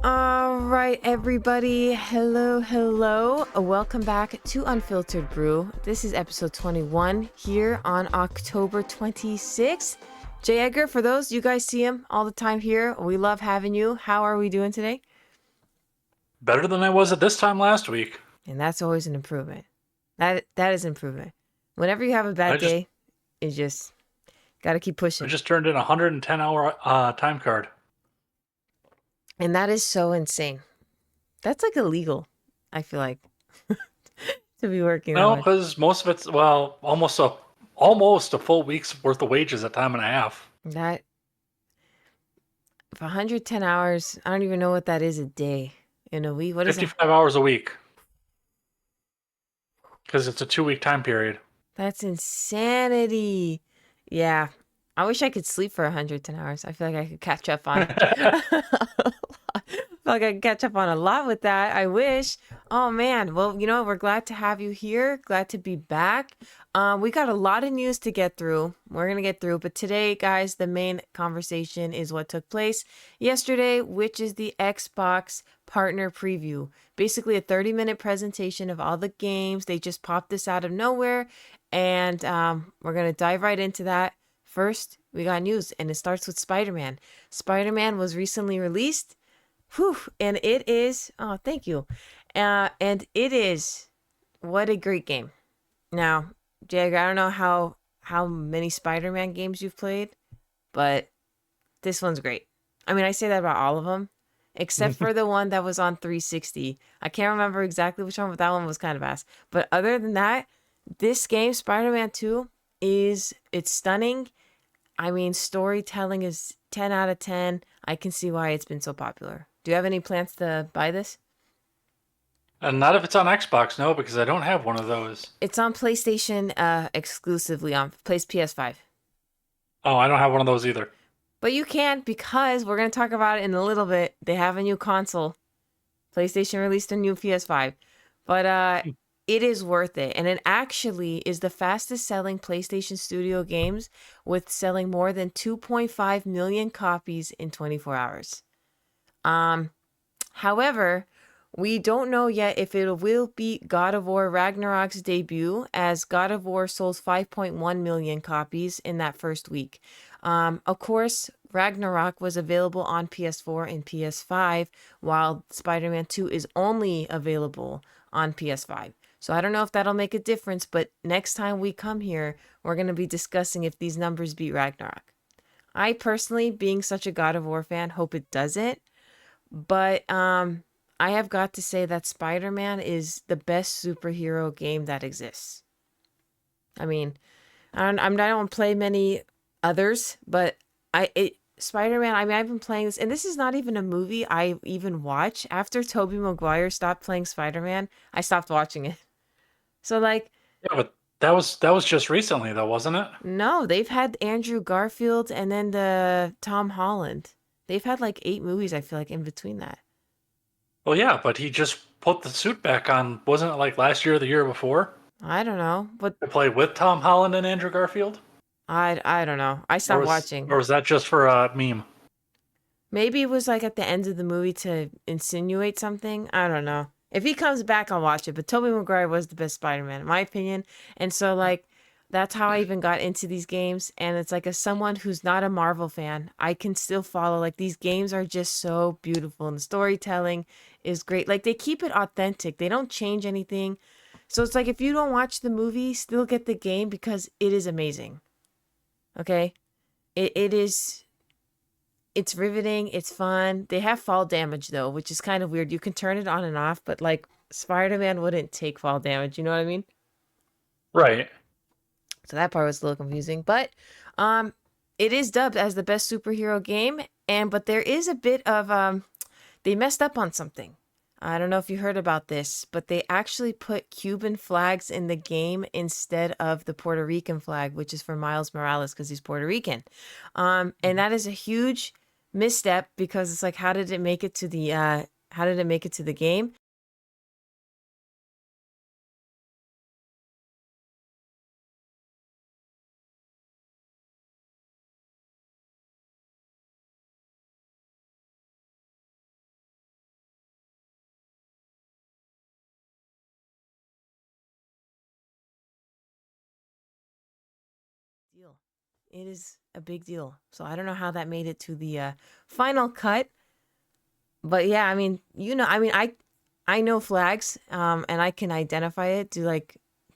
All right, everybody. Hello. Welcome back to Unfiltered Brew. This is episode 21 here on October 26th. J. Edgar, for those, you guys see him all the time here. We love having you. How are we doing today? Better than I was at this time last week. And that's always an improvement. That is improvement. Whenever you have a I bad just day, it's just got to keep I pushing. just turned in a 110-hour time card. And that is so insane. That's like illegal, I feel like, to be working that No, much. because most of it's almost a full week's worth of wages at time and a half. That For 110 hours, I don't even know what that is a day in a week. What is that? 55 hours a week because it's a 2-week time period. That's insanity. Yeah. I wish I could sleep for 110 hours. I feel like I could catch up on I feel like I could catch up on a lot with that. I wish. Oh man. Well, we're glad to have you here. Glad to be back. We got a lot of news to get through. We're gonna get through, but today, guys, the main conversation is what took place yesterday, which is the Xbox partner preview. Basically, a 30-minute presentation of all the games. They just popped this out of nowhere, and we're gonna dive right into that. First, we got news, and it starts with Spider-Man. Spider-Man was recently released. Whew, and it is, oh, thank you. And it is, what a great game. Now, Jag, I don't know how many Spider-Man games you've played, but this one's great. I mean, I say that about all of them, except for the one that was on 360. I can't remember exactly which one, but that one was kind of ass. But other than that, this game, Spider-Man 2, it's stunning. I mean, storytelling is 10 out of 10. I can see why it's been so popular. Do you have any plans to buy this? And not if it's on Xbox, no, because I don't have one of those. It's on PlayStation exclusively on PS5. Oh, I don't have one of those either. But you can because we're going to talk about it in a little bit. They have a new console. PlayStation released a new PS5. But it is worth it. And it actually is the fastest selling PlayStation Studio games with selling more than 2.5 million copies in 24 hours. However, we don't know yet if it will beat God of War Ragnarok's debut, as God of War sold 5.1 million copies in that first week. Of course, Ragnarok was available on PS4 and PS5, while Spider Man 2 is only available on PS5. So I don't know if that'll make a difference, but next time we come here, we're going to be discussing if these numbers beat Ragnarok. I personally, being such a God of War fan, hope it doesn't. But I have got to say that Spider-Man is the best superhero game that exists. I mean, I don't play many others, but Spider-Man, I mean, I've been playing this, and this is not even a movie I even watch. After Tobey Maguire stopped playing Spider-Man, I stopped watching it. So like, Yeah, but that was just recently, though, wasn't it? no, they've had Andrew Garfield and then the Tom Holland. They've had like 8 movies, I feel like, in between that. Well, yeah, but he just put the suit back on. Wasn't it like last year or the year before? I don't know, but To play with Tom Holland and Andrew Garfield? I don't know. I Or stopped was watching. or was that just for a meme? Maybe it was like at the end of the movie to insinuate something. I don't know. If he comes back, I'll watch it. But Tobey Maguire was the best Spider-Man, in my opinion. And so, like, that's how I even got into these games. And it's like, as someone who's not a Marvel fan, I can still follow. Like, these games are just so beautiful. And the storytelling is great. Like, they keep it authentic, they don't change anything. So it's like, if you don't watch the movie, still get the game because it is amazing. Okay? It is. It's riveting. It's fun. They have fall damage though, which is kind of weird. You can turn it on and off, but like Spider-Man wouldn't take fall damage. You know what I mean? Right. So that part was a little confusing, but um, it is dubbed as the best superhero game, and but there is a bit of they messed up on something. I don't know if you heard about this, but they actually put Cuban flags in the game instead of the Puerto Rican flag, which is for Miles Morales because he's Puerto Rican. And that is a huge misstep because it's like, how did it make it to the game? deal. It is a big deal. So I don't know how that made it to the final cut, but yeah, I mean, I know flags, and I can identify it. Do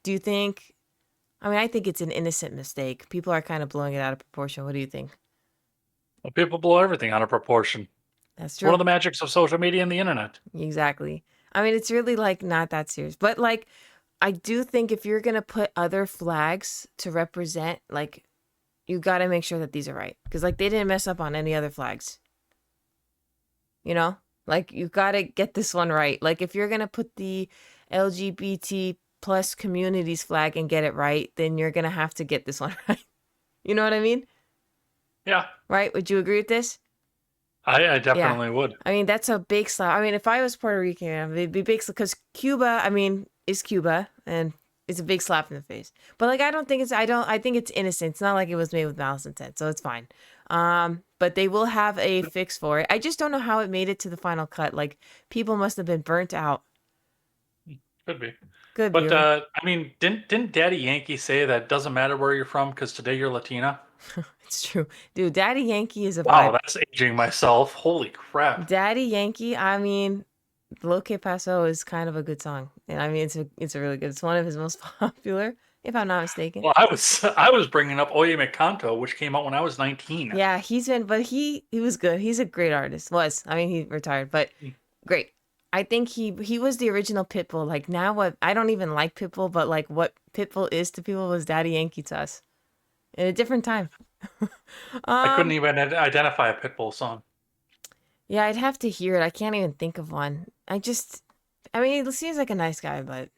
you think? I mean, I think it's an innocent mistake. People are kind of blowing it out of proportion. What do you think? Well, people blow everything out of proportion. That's One of true. the magics of social media and the internet. Exactly. I mean, it's really like not that serious, but like, I do think if you're gonna put other flags to represent, like, you got to make sure that these are right because like they didn't mess up on any other flags. You know, like you got to get this one right. Like if you're gonna put the LGBT plus communities flag and get it right, then you're gonna have to get this one right. You know what I mean? Yeah, Right? Would you agree with this? I Yeah. definitely would. I mean, that's a big slap. I mean, if I was Puerto Rican, it'd be big because Cuba, I mean, is Cuba and it's a big slap in the face. But like, I think it's innocent. It's not like it was made with malice intent, so it's fine. But they will have a fix for it. I just don't know how it made it to the final cut. Like, people must have been burnt out. Could be. Could be, But right? I mean, didn't Daddy Yankee say that it doesn't matter where you're from because today you're Latina? It's true. Dude, Daddy Yankee is a Wow, vibe. that's aging myself. Holy crap. Daddy Yankee, I mean, Lo Que Paso is kind of a good song. And I mean, it's a really good. It's one of his most popular, if I'm not mistaken. Well, I was bringing up Oye Me Canto, which came out when I was 19. Yeah, but he was good. He's a great artist. Was. I mean, he retired, but great. I think he was the original Pitbull. Like now what I don't even like Pitbull, but like what Pitbull is to people was Daddy Yankee to us in a different time. I couldn't um even identify a Pitbull song. yeah, I'd have to hear it. I can't even think of one. I mean, he seems like a nice guy, but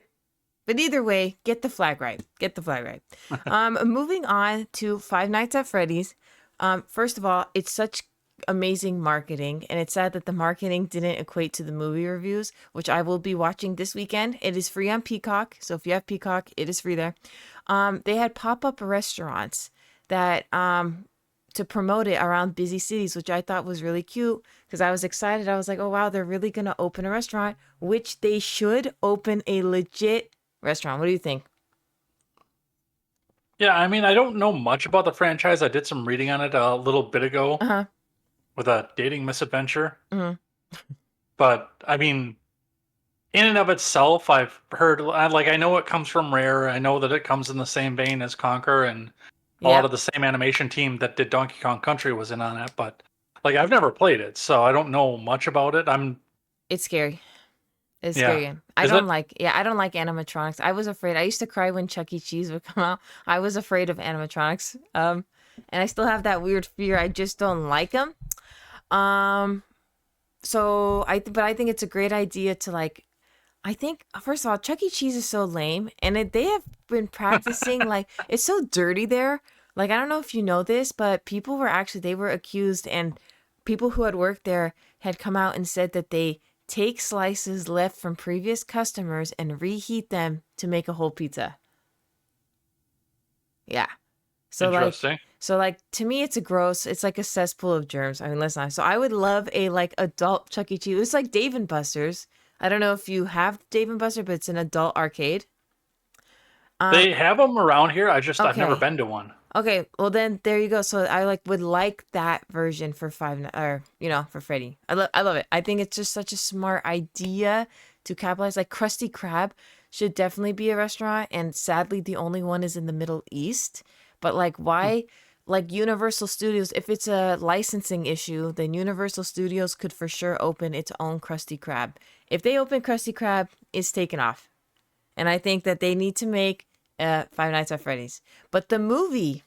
either way, get the flag right. Get the flag right. Moving on to Five Nights at Freddy's. First of all, it's such amazing marketing, and it's sad that the marketing didn't equate to the movie reviews, which I will be watching this weekend. It is free on Peacock, so if you have Peacock, it is free there. They had pop-up restaurants that to promote it around busy cities, which I thought was really cute because I was excited. I was like, oh wow, they're really gonna open a restaurant, which they should open a legit restaurant. What do you think? Yeah, I mean, I don't know much about the franchise. I did some reading on it a little bit ago Uh-huh. with a dating misadventure. Hmm. But I mean, in and of itself, I've heard like I know it comes from Rare. I know that it comes in the same vein as Conquer, and a lot Yep. of the same animation team that did Donkey Kong Country was in on it. But like I've never played it, so I don't know much about it. It's scary. It's a scary Yeah. game. Is it? I don't like animatronics. I was afraid. I used to cry when Chuck E. Cheese would come out. I was afraid of animatronics. And I still have that weird fear. I just don't like them. Um, but I think it's a great idea to like. I think first of all, Chuck E. Cheese is so lame, and they have been practicing like it's so dirty there. Like I don't know if you know this, but they were accused, and people who had worked there had come out and said that they take slices left from previous customers and reheat them to make a whole pizza. Yeah. So like Interesting. to me it's like a cesspool of germs. I mean, let's not. So I would love a like adult Chuck E. Cheese. It's like Dave and Buster's. I don't know if you have Dave and Buster, but it's an adult arcade. Um They have them around here. I've never okay. been to one. Okay, well then there you go. So I like would like that version for or for Freddy. I love it. I think it's just such a smart idea to capitalize. Like Krusty Krab should definitely be a restaurant, and sadly the only one is in the Middle East. But like Hmm. why? Like Universal Studios, if it's a licensing issue, then Universal Studios could for sure open its own Krusty Krab. If they open Krusty Krab, it's taken off. And I think that they need to make Five Nights at Freddy's. But the movie,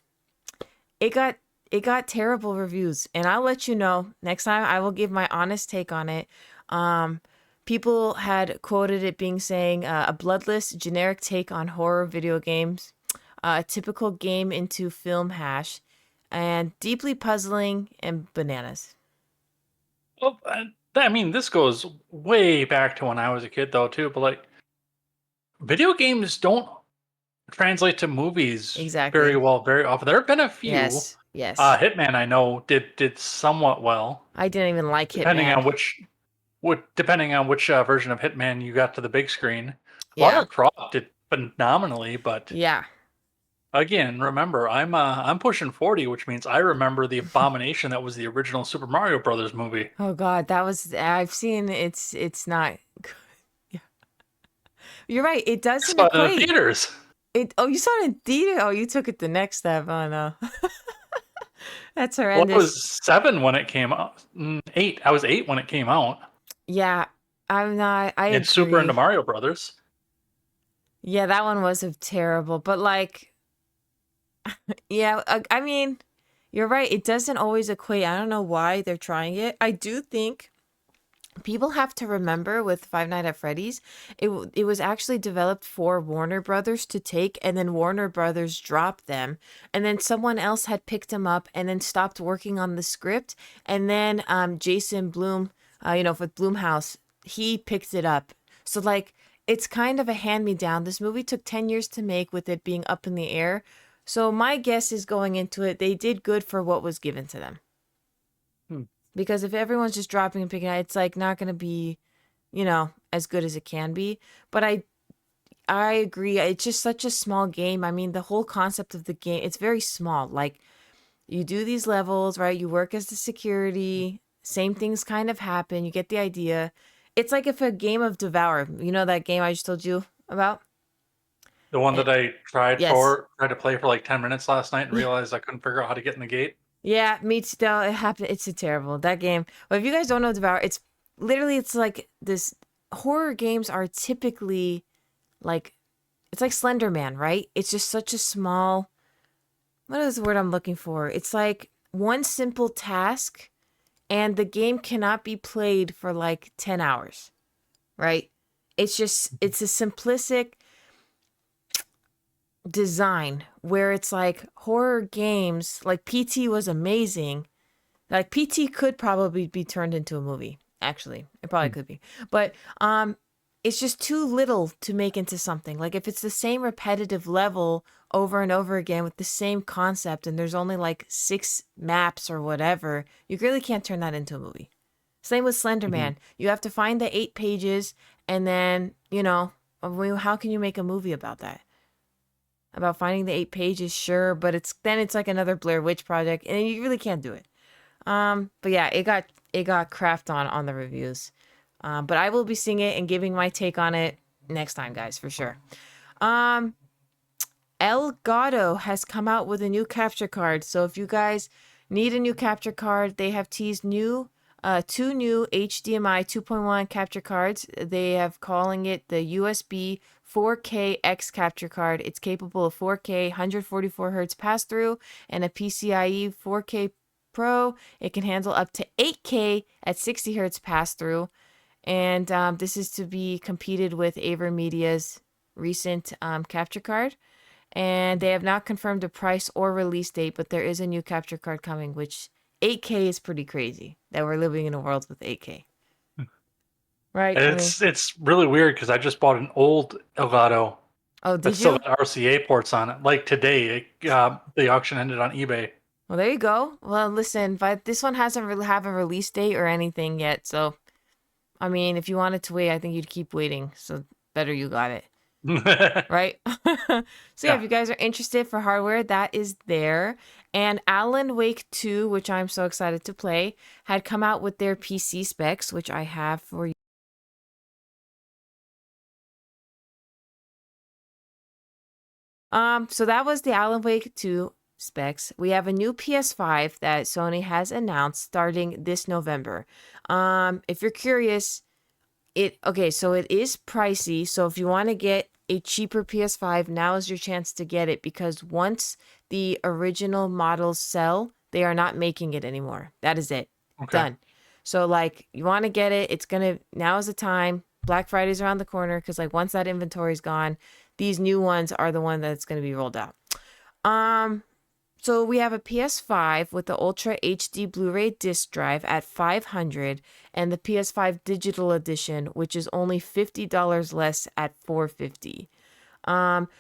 it got it got terrible reviews, and I'll let you know next time. I will give my honest take on it. Um, People had quoted it being saying a bloodless, generic take on horror video games, a typical game into film hash, and deeply puzzling and bananas. Well, I mean, this goes way back to when I was a kid, though, too. But like, video games don't translate to movies very Exactly. well, very often. There have been a few. Yes. Yes. Hitman, I know, did somewhat well, I didn't even like depending Hitman. on which version of Hitman you got to the big screen. Yeah. Lara Croft did phenomenally, but Yeah. Again, remember, I'm pushing 40, which means I remember the abomination that was the original Super Mario Brothers movie. Oh God, that was I've seen it's not good. Yeah. You're right. It I doesn't saw it in the equate. theaters. It you saw it in theater. Oh, you took it the next step. Oh no. That's Well, I horrendous. was 7 when it came out. 8. I was 8 when it came out. Yeah, I'm not I And super into agree. Mario Brothers. Yeah, that one was a terrible, but like yeah, I mean, you're right. It doesn't always equate. I don't know why they're trying it. I do think people have to remember with Five Nights at Freddy's, it was actually developed for Warner Brothers to take, and then Warner Brothers dropped them, and then someone else had picked them up, and then stopped working on the script, and then Jason Bloom, with Bloomhouse, he picked it up. So like, it's kind of a hand me down. This movie took 10 years to make, with it being up in the air. So my guess is going into it, they did good for what was given to them. Hmm. Because if everyone's just dropping and picking it, it's like not going to be, as good as it can be. But I agree. It's just such a small game. I mean, the whole concept of the game, it's very small. Like, you do these levels, right? You work as the security. Same things kind of happen. You get the idea. It's like if a game of Devour, that game I just told you about? The one Eh, that I Yes. tried to play for like 10 minutes last night and realized I couldn't figure out how to get in the gate. Yeah, me too. No, it happened. It's a terrible that game. But if you guys don't know Devour, it's literally it's like this. Horror games are typically like it's like Slender Man, right? It's just such a small. What is the word I'm looking for? It's like one simple task, and the game cannot be played for like 10 hours, right? It's a simplistic design where it's like horror games. Like PT was amazing. Like PT could probably be turned into a movie. Actually, it probably Hmm. could be. But it's just too little to make into something. Like if it's the same repetitive level over and over again with the same concept and there's only like 6 maps or whatever, you really can't turn that into a movie. Same with Slender Mhm. Man. You have to find the 8 pages and then, I mean, how can you make a movie about that? About finding the 8 pages, sure, but it's like another Blair Witch project and you really can't do it. But yeah, it got crapped on the reviews. But I will be seeing it and giving my take on it next time, guys, for sure. Um, Elgato has come out with a new capture card. So if you guys need a new capture card, they have teased two new HDMI 2.1 capture cards. They have calling it the USB 4K X capture card. It's capable of 4K 144 hertz pass through and a PCIe 4K Pro. It can handle up to 8K at 60 hertz pass through. And this is to be competed with AverMedia's recent capture card. And they have not confirmed a price or release date, but there is a new capture card coming, which 8K is pretty crazy that we're living in a world with 8K. Right? I mean, It's really weird because I just bought an old Elgato oh, that's did still you? got RCA ports on it. Like today, the auction ended on eBay. Well, there you go. Well, listen, but this one hasn't really have a release date or anything yet. So, I mean, if you wanted to wait, I think you'd keep waiting. So, better you got it. Right? So yeah, if Yeah. you guys are interested for hardware, that is there. And Alan Wake 2, which I'm so excited to play, had come out with their PC specs, which I have for you. So that was the Alan Wake 2 specs. We have a new PS5 that Sony has announced starting this November. If you're curious, so it is pricey. So if you want to get a cheaper PS5, now is your chance to get it because once the original models sell, they are not making it anymore. That is it. Okay. Done. So like you want to get it, now is the time. Black Friday's around the corner because like once that inventory is gone, these new ones are the one that's going to be rolled out. Um so we have a PS5 with the Ultra HD Blu-ray disc drive at 500 and the PS5 Digital Edition, which is only $50 less at 450.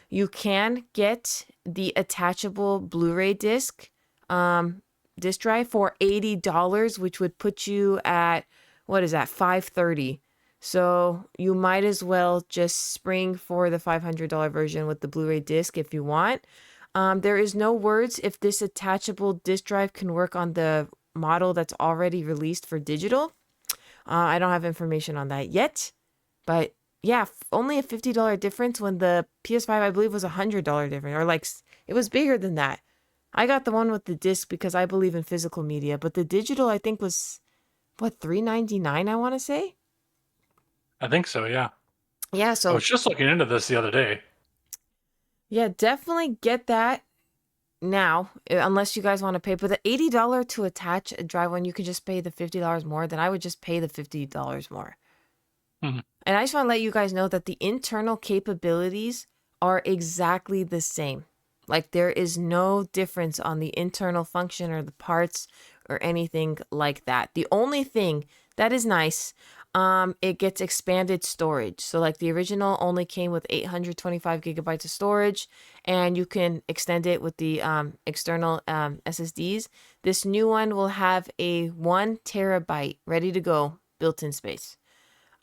You can get the attachable Blu-ray disc drive for $80, which would put you at what is that, 530. So you might as well just spring for the $500 version with the Blu-ray disc if you want. There is no words if this attachable disk drive can work on the model that's already released for digital. I don't have information on that yet, but yeah, only a $50 difference when the PS5 I believe was $100 difference, or like it was bigger than that. I got the one with the disc because I believe in physical media, but the digital I think was what, $3.99 I want to say. I think so, yeah. Yeah, I so was just looking into this the other day. yeah, definitely get that now, unless you guys want to pay. But the $80 to attach a drive when you could just pay the $50 more, then I would just pay the $50 more. Mhm. And I just want to let you guys know that the internal capabilities are exactly the same. Like there is no difference on the internal function or the parts or anything like that. The only thing that is nice, it gets expanded storage. So like the original only came with 825 gigabytes of storage, and you can extend it with the external SSDs. This new one will have a 1 terabyte ready to go built-in space.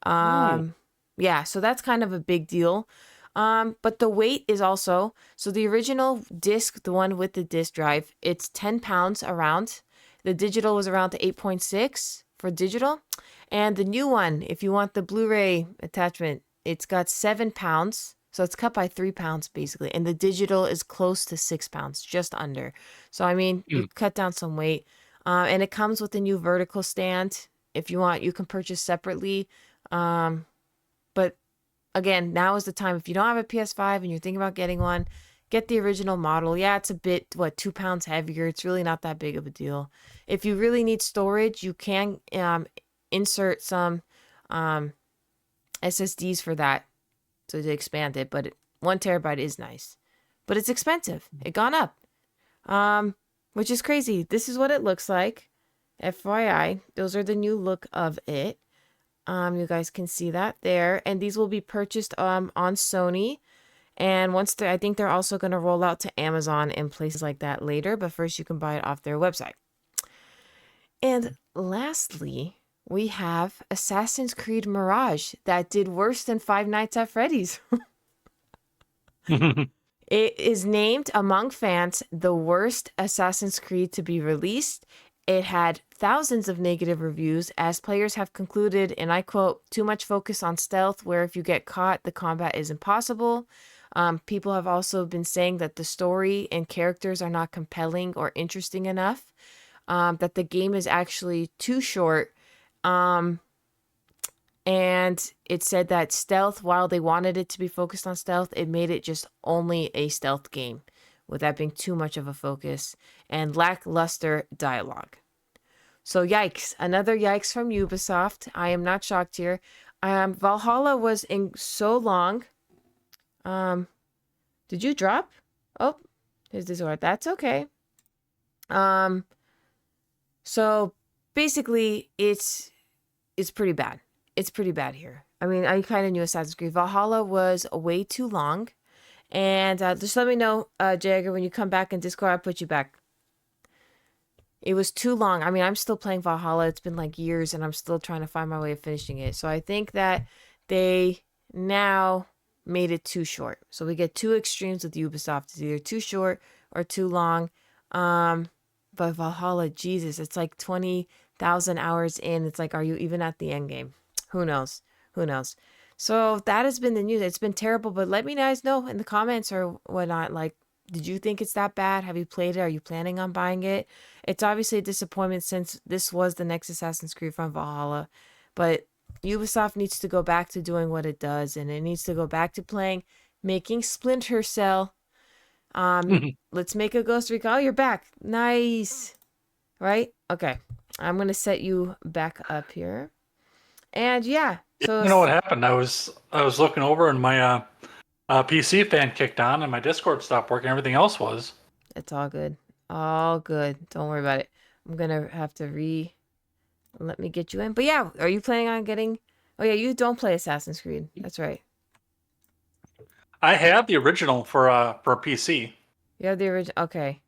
Ooh. Yeah, so that's kind of a big deal. But the weight is also, so the original disc, the one with the disc drive, it's 10 pounds around. The digital was around 8.6 for digital. And the new one, if you want the Blu-ray attachment, it's got 7 pounds. So it's cut by 3 pounds basically. And the digital is close to 6 pounds, just under. So, I mean, you Mm. cut down some weight. And it comes with a new vertical stand. If you want, you can purchase separately. But again, now is the time. If you don't have a PS5 and you're thinking about getting one, get the original model. Yeah, it's a bit, 2 pounds heavier. It's really not that big of a deal. If you really need storage, you can insert some um, SSDs for that to expand it. But 1 terabyte is nice, but it's expensive. It gone up, which is crazy. This is what it looks like. FYI, those are the new look of it. You guys can see that there, and these will be purchased on Sony. And once I think they're also going to roll out to Amazon and places like that later, but first you can buy it off their website. And lastly, we have Assassin's Creed Mirage that did worse than Five Nights at Freddy's. It is named among fans the worst Assassin's Creed to be released. It had thousands of negative reviews as players have concluded, and I quote, too much focus on stealth where if you get caught, the combat is impossible. People have also been saying that the story and characters are not compelling or interesting enough, that the game is actually too short. Um, and it said that stealth, while they wanted it to be focused on stealth, it made it just only a stealth game, with that being too much of a focus, and lackluster dialogue. So yikes, another yikes from Ubisoft. I am not shocked here. Valhalla was in so long. Did you drop? Oh, here's the sword. That's okay. Um, so basically, it's pretty bad. It's pretty bad here. I mean, I kind of knew Assassin's Creed Valhalla was way too long. And just let me know, Jagger, when you come back in Discord, I'll put you back. It was too long. I mean, I'm still playing Valhalla. It's been like years, and I'm still trying to find my way of finishing it. So I think that they now made it too short. So we get two extremes with Ubisoft. It's either too short or too long. But Valhalla, Jesus, it's like 20,000 hours in. It's like, are you even at the end game? Who knows? Who knows? So that has been the news. It's been terrible, but let me guys know in the comments or whatnot. Like, did you think it's that bad? Have you played it? Are you planning on buying it? It's obviously a disappointment since this was the next Assassin's Creed from Valhalla. But Ubisoft needs to go back to doing what it does, and it needs to go back to making Splinter Cell. Let's make a Ghost Recon. Oh, you're back. Nice. Right? Okay. I'm going to set you back up here. And yeah, so You know what happened? I was looking over and my PC fan kicked on and my Discord stopped working. Everything else was. it's all good. All good. Don't worry about it. I'm going to have to let me get you in. But yeah, are you planning on getting, oh yeah, you don't play Assassin's Creed. That's right. I have the original for PC. You have the original. Okay.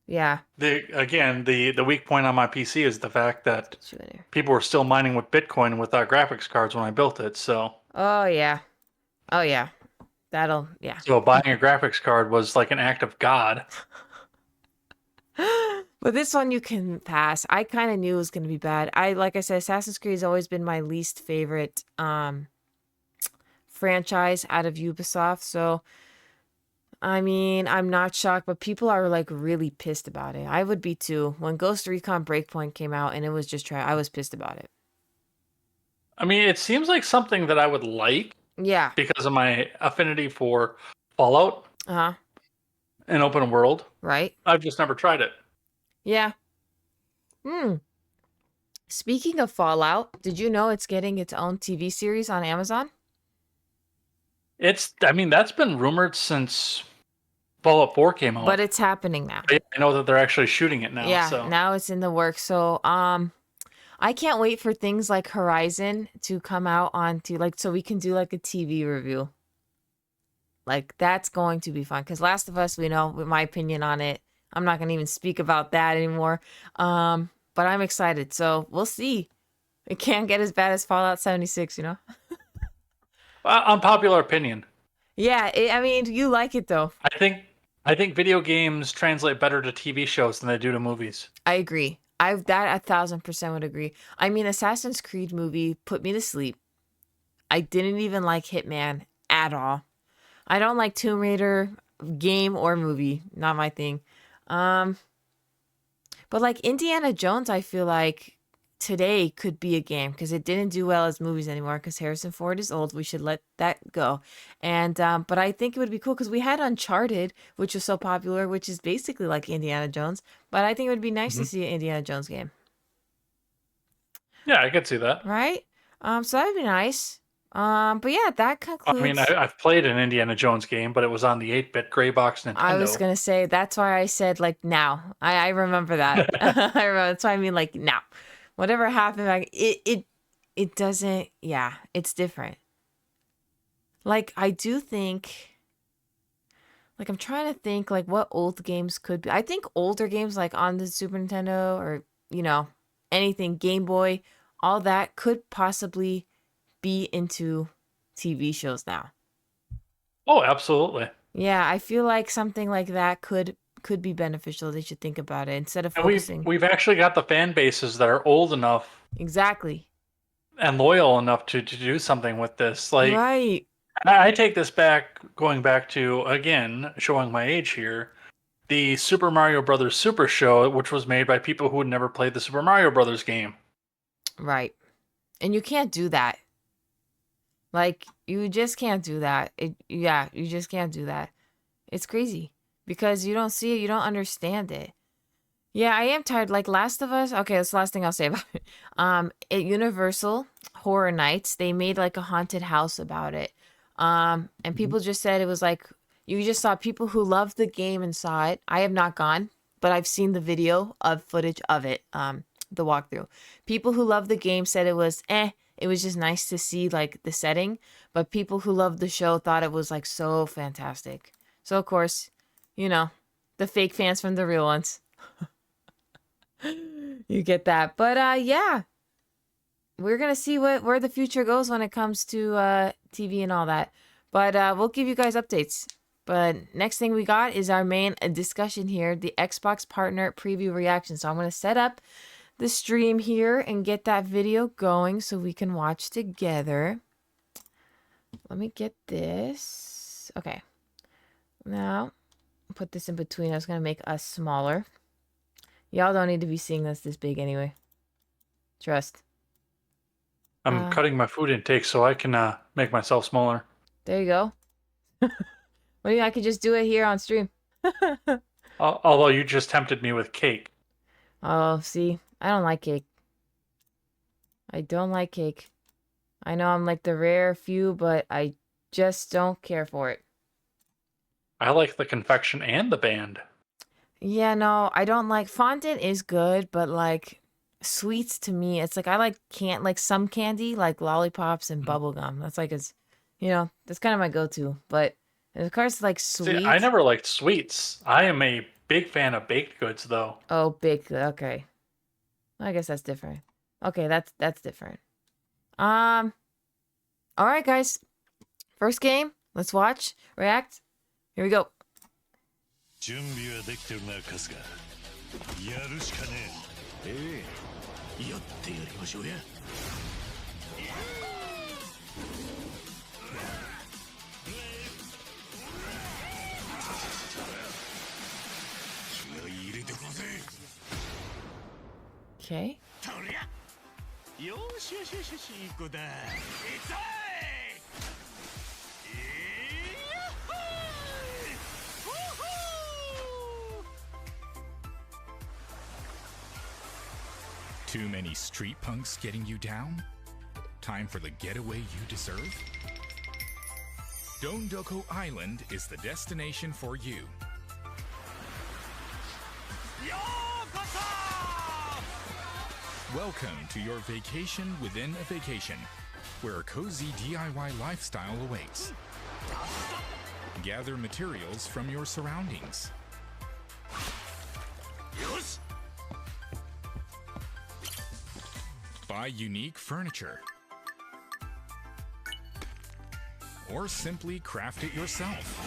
Yeah. The weak point on my PC is the fact that Get you in here. people were still mining with Bitcoin with graphics cards when I built it. So Oh yeah. Oh yeah. Yeah. So buying a graphics card was like an act of God. But this one you can pass. I kind of knew it was going to be bad. Like I said, Assassin's Creed has always been my least favorite franchise out of Ubisoft. So, I mean, I'm not shocked, but people are like really pissed about it. I would be too. When Ghost Recon Breakpoint came out and it was just I was pissed about it. I mean, it seems like something that I would like Yeah. because of my affinity for Fallout Uh-huh. and open world. Right? I've just never tried it. Yeah. Hmm. Speaking of Fallout, did you know it's getting its own TV series on Amazon? I mean, that's been rumored since Fallout 4 came But out. it's happening now. I know that they're actually shooting it now, Yeah, so. now it's in the works. So, I can't wait for things like Horizon to come out onto like so we can do like a TV review. Like that's going to be fun because Last of Us, we know my opinion on it. I'm not gonna even speak about that anymore. But I'm excited. So we'll see. It can't get as bad as Fallout 76, you know? Unpopular opinion. Yeah, I mean, you like it though. I think I think video games translate better to TV shows than they do to movies. I agree. I've that 1,000% would agree. I mean, Assassin's Creed movie put me to sleep. I didn't even like Hitman at all. I don't like Tomb Raider game or movie. Not my thing. Um, but like Indiana Jones, I feel like today could be a game because it didn't do well as movies anymore because Harrison Ford is old. We should let that go. And but I think it would be cool because we had Uncharted, which was so popular, which is basically like Indiana Jones. But I think it would be nice to Hmm. see an Indiana Jones game, Yeah, I could see that. right? So that'd be nice. But yeah, that I mean, concludes. I've played an Indiana Jones game, but it was on the 8-bit gray box I was Nintendo. gonna say that's why I said like now. I remember that. I remember that's why I mean like now. Whatever happened, like it doesn't. Yeah, it's different. Like I do think. Like I'm trying to think like what old games could be. I think older games like on the Super Nintendo or you know anything Game Boy, all that could possibly be into TV shows now. Oh, absolutely. Yeah, I feel like something like that could be beneficial. They should think about it instead of And we've focusing. we've actually got the fan bases that are old enough Exactly. and loyal enough to do something with this. Like, Right. I take this back, going back to, again, showing my age here, the Super Mario Brothers Super Show, which was made by people who had never played the Super Mario Brothers game. Right. And you can't do that. Like you just can't do that. Yeah, you just can't do that. It's crazy because you don't see it, you don't understand it. Yeah, I am tired. Like Last of Us. Okay, that's the last thing I'll say about it. At Universal Horror Nights, they made like a haunted house about it. And Mhm. people just said it was like you just saw people who loved the game and saw it. I have not gone, but I've seen the video of footage of it. The walkthrough. People who love the game said it was eh. It was just nice to see like the setting, but people who loved the show thought it was like so fantastic. So of course, you know, the fake fans from the real ones. You get that. But yeah, we're gonna see where the future goes when it comes to TV and all that. But we'll give you guys updates. But next thing we got is our main discussion here, the Xbox partner preview reaction. So I'm gonna set up the stream here and get that video going so we can watch together. Let me get this. Okay. Now put this in between. I was gonna make us smaller. Y'all don't need to be seeing this big anyway. Trust. I'm cutting my food intake so I can make myself smaller. There you go. What do you? I could just do it here on stream. Although you just tempted me with cake. Oh, see, I don't like cake. I don't like cake. I know I'm like the rare few, but I just don't care for it. I like the confection and the band. Yeah, no, I don't like fondant is good, but like sweets to me, it's like I like can't like some candy, like lollipops and Mhm. bubble gum. That's like it's that's kind of my go-to. But of course, like See, I sweets. never liked sweets. I am a big fan of baked goods, though. Oh, big. Okay, I guess that's different. Okay, that's different. Um, all right, guys. First game. Let's watch, react. Here we go. 準備はできてるな春日やるしかねえやってやりましょうや気合い入れてこぜ Okay. とりゃよしよしよしよしいい子だいざいToo many street punks getting you down? Time for the getaway you deserve? Dondoko Island is the destination for you. Welcome to your vacation within a vacation, where a cozy DIY lifestyle awaits. Gather materials from your surroundings. Buy unique furniture. Or simply craft it yourself.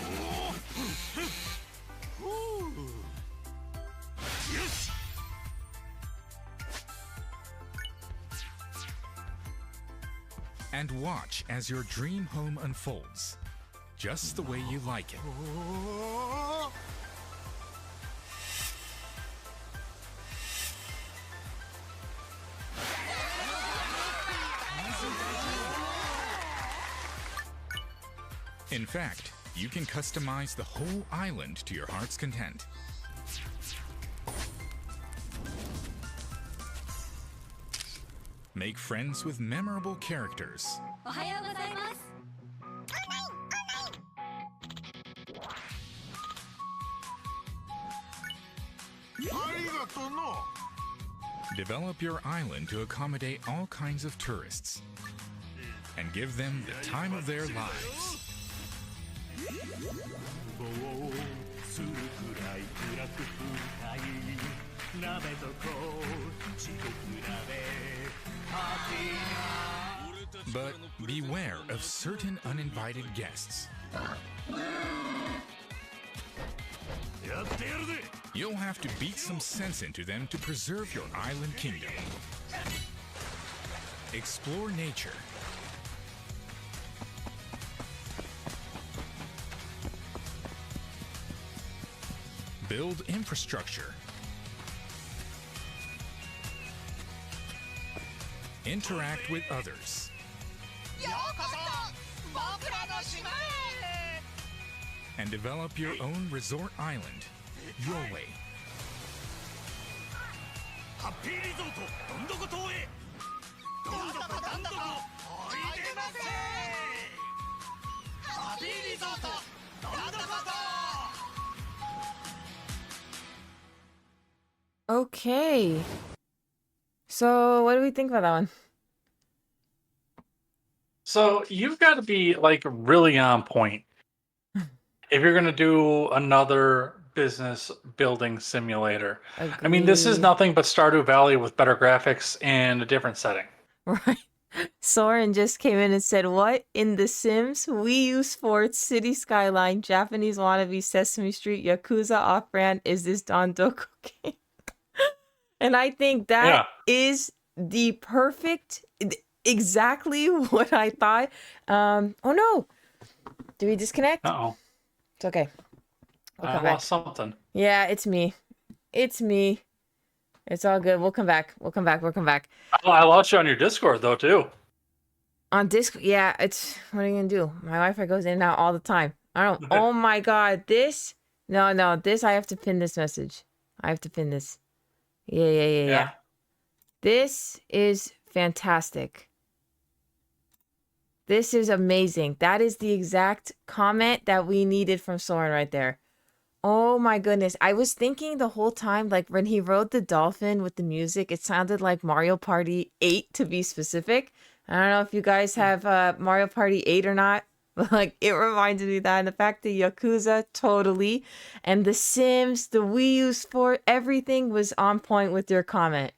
And watch as your dream home unfolds, just the way you like it. In fact, you can customize the whole island to your heart's content. Make friends with memorable characters. おはようございます。 Develop your island to accommodate all kinds of tourists and give them the time of their lives. But beware of certain uninvited guests. You'll have to beat some sense into them to preserve your island kingdom. Explore nature. Build infrastructure. Interact with others. And develop your own resort island, your way. Okay. So, what do we think about that one? So you've got to be like really on point if you're going to do another business building simulator. I mean, this is Agreed. nothing but Stardew Valley with better graphics and a different setting. Right. Soren just came in and said, "What in The Sims? Wii U Sports, City Skyline, Japanese wannabe, Sesame Street, Yakuza off-brand is this Don Doko game?" And I think that is the perfect, exactly what I thought. Oh no, did we disconnect? Uh-oh. It's okay. We'll I come back. lost something. Yeah, it's me. It's me. It's all good. We'll come back. We'll come back. We'll come back. I lost you on your Discord though too. On Discord, yeah, it's, what are you gonna do? My Wi-Fi goes in and out all the time. I don't, oh my God, this? No, this, I have to pin this message. I have to pin this. Yeah. This is fantastic. This is amazing. That is the exact comment that we needed from Soren right there. Oh my goodness. I was thinking the whole time, like when he rode the dolphin with the music, it sounded like Mario Party 8 to be specific. I don't know if you guys have Mario Party 8 or not, but like it reminded me of that. And the fact that Yakuza, totally. And The Sims, the Wii U Sport, everything was on point with your comment.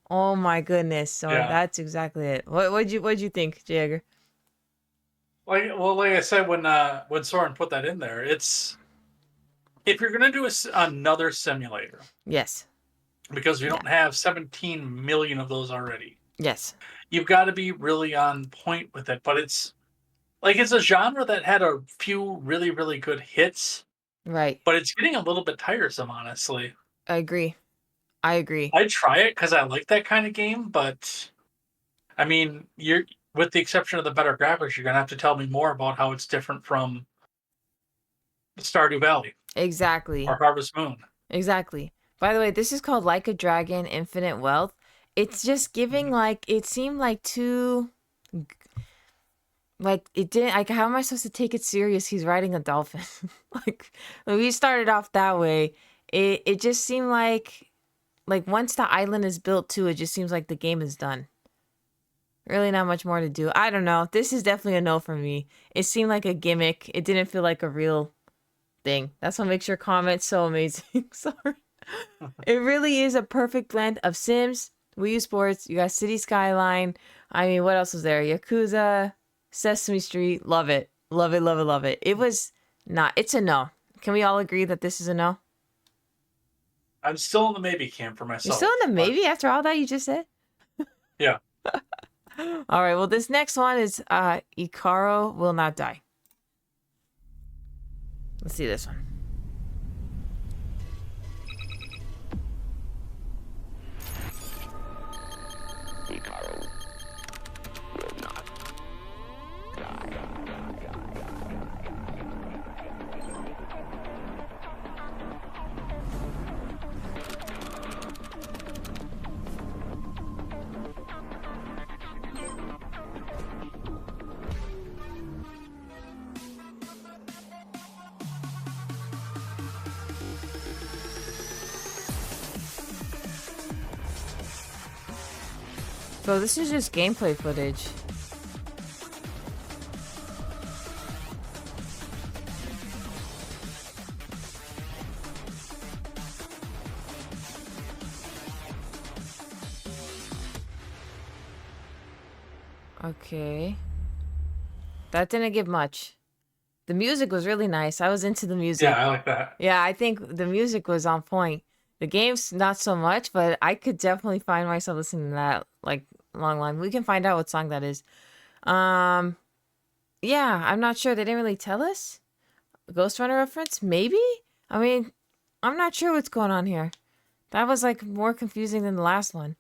Oh my goodness. So that's exactly it. What'd you think, Jagger? like I said when Soren put that in there, it's if you're gonna do another simulator, Yes. because we Yeah. don't have 17 million of those already, Yes. you've got to be really on point with it. But it's a genre that had a few really really good hits, Right. but it's getting a little bit tiresome, honestly. I agree. I agree. I try it because I like that kind of game, but I mean, you're with the exception of the better graphics, you're gonna have to tell me more about how it's different from Stardew Valley Exactly. or Harvest Moon. Exactly. By the way, this is called Like a Dragon Infinite Wealth. It's just giving like it seemed like too like it didn't like how am I supposed to take it serious? He's riding a dolphin. like when we started off that way, it just seemed like once the island is built too, it just seems like the game is done. Really not much more to do. I don't know. This is definitely a no for me. It seemed like a gimmick. It didn't feel like a real thing. That's what makes your comment so amazing. Sorry. It really is a perfect blend of Sims, Wii U Sports, you got City Skyline. I mean, what else was there? Yakuza, Sesame Street. Love it. Love it, love it, love it. It was not. It's a no. Can we all agree that this is a no? I'm still in the maybe camp for myself. You're still in the maybe after all that you just said? Yeah. All right, well, this next one is Ikaro Will Not Die. Let's see this one. So this is just gameplay footage. Okay. That didn't give much. The music was really nice. I was into the music. Yeah, I like that. Yeah, I think the music was on point. The game's not so much, but I could definitely find myself listening to that like long line. We can find out what song that is. Yeah, I'm not sure. They didn't really tell us. A Ghost Runner reference? Maybe? I mean, I'm not sure what's going on here. That was like more confusing than the last one.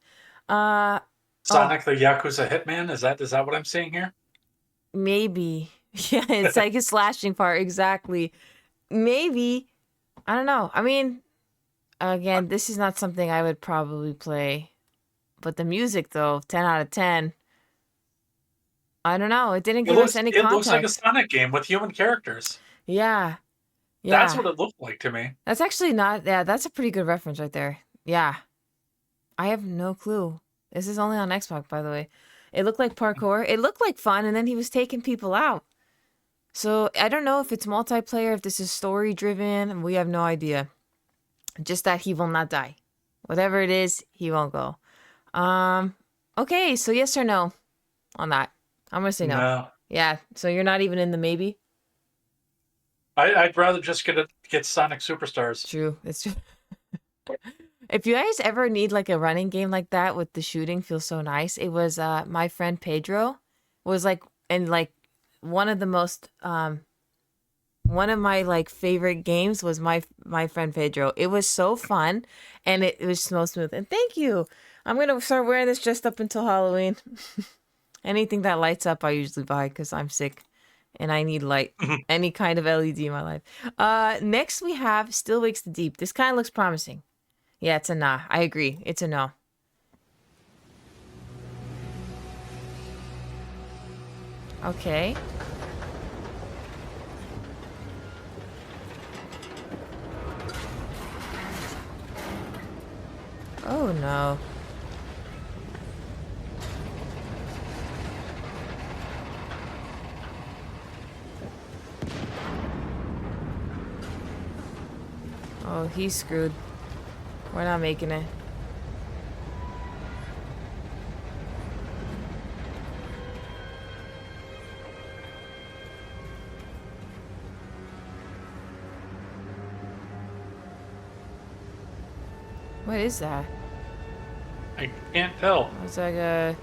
Sonic the Yakuza Hitman, is that what I'm seeing here? Maybe. Yeah, it's like a slashing part. Exactly. Maybe. I don't know. I mean, again, this is not something I would probably play. But the music, though, 10 out of 10. I don't know. It didn't give us any context. It looks like a Sonic game with human characters. Yeah. Yeah. That's what it looked like to me. That's actually not. Yeah, that's a pretty good reference right there. Yeah. I have no clue. This is only on Xbox, by the way. It looked like parkour. It looked like fun, and then he was taking people out. So I don't know if it's multiplayer, if this is story driven. We have no idea. Just that he will not die. Whatever it is, he won't go. Okay, so yes or no on that? I'm gonna say no. No. Yeah, so you're not even in the maybe? I'd rather just get Sonic Superstars. True. It's true. If you guys ever need like a running game like that with the shooting feels so nice. It was my friend Pedro was like and like one of the most one of my like favorite games was my friend Pedro. It was so fun and it was so smooth. And thank you. I'm gonna start wearing this just up until Halloween. Anything that lights up I usually buy because I'm sick and I need light. Any kind of LED in my life. Next we have Still Wakes the Deep. This kind of looks promising. Yeah, it's a nah. I agree. It's a no. Okay. Oh no. Oh, he's screwed. We're not making it. What is that? I can't tell. It's like a...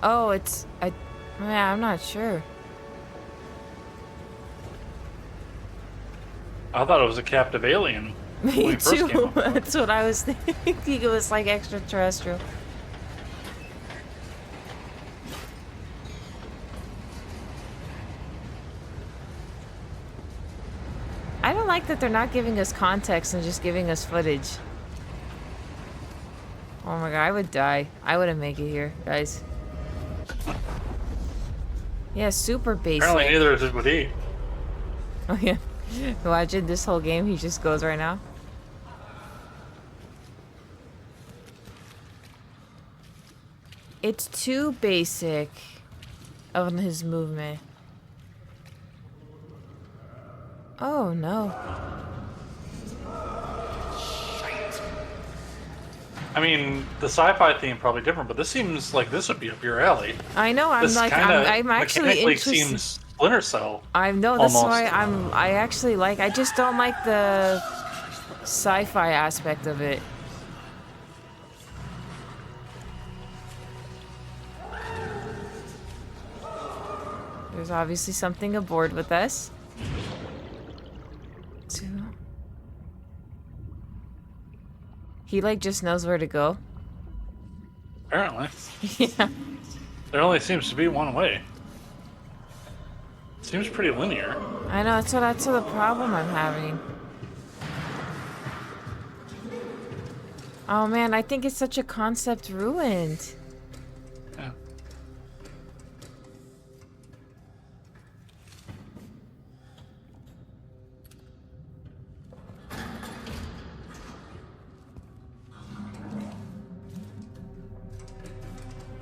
Oh, it's... Yeah, I'm not sure. I thought it was a captive alien when Me we first came too. up with it. That's what I was thinking. It was like extraterrestrial. I don't like that they're not giving us context and just giving us footage. Oh my god, I would die. I wouldn't make it here, guys. Yeah, super basic. Apparently neither would he. Oh yeah. Imagine this whole game he just goes right now. It's too basic of his movement. Oh no. I mean, the sci-fi theme probably different, but this seems like this would be up your alley. I know, This I'm actually mechanically interested. seems Splinter Cell. I know, that's almost. why I actually like, I just don't like the sci-fi aspect of it. There's obviously something aboard with us. Two. He like just knows where to go. Apparently. Yeah. There only seems to be one way. Seems pretty linear. I know, that's the problem I'm having. Oh man, I think it's such a concept ruined. Yeah.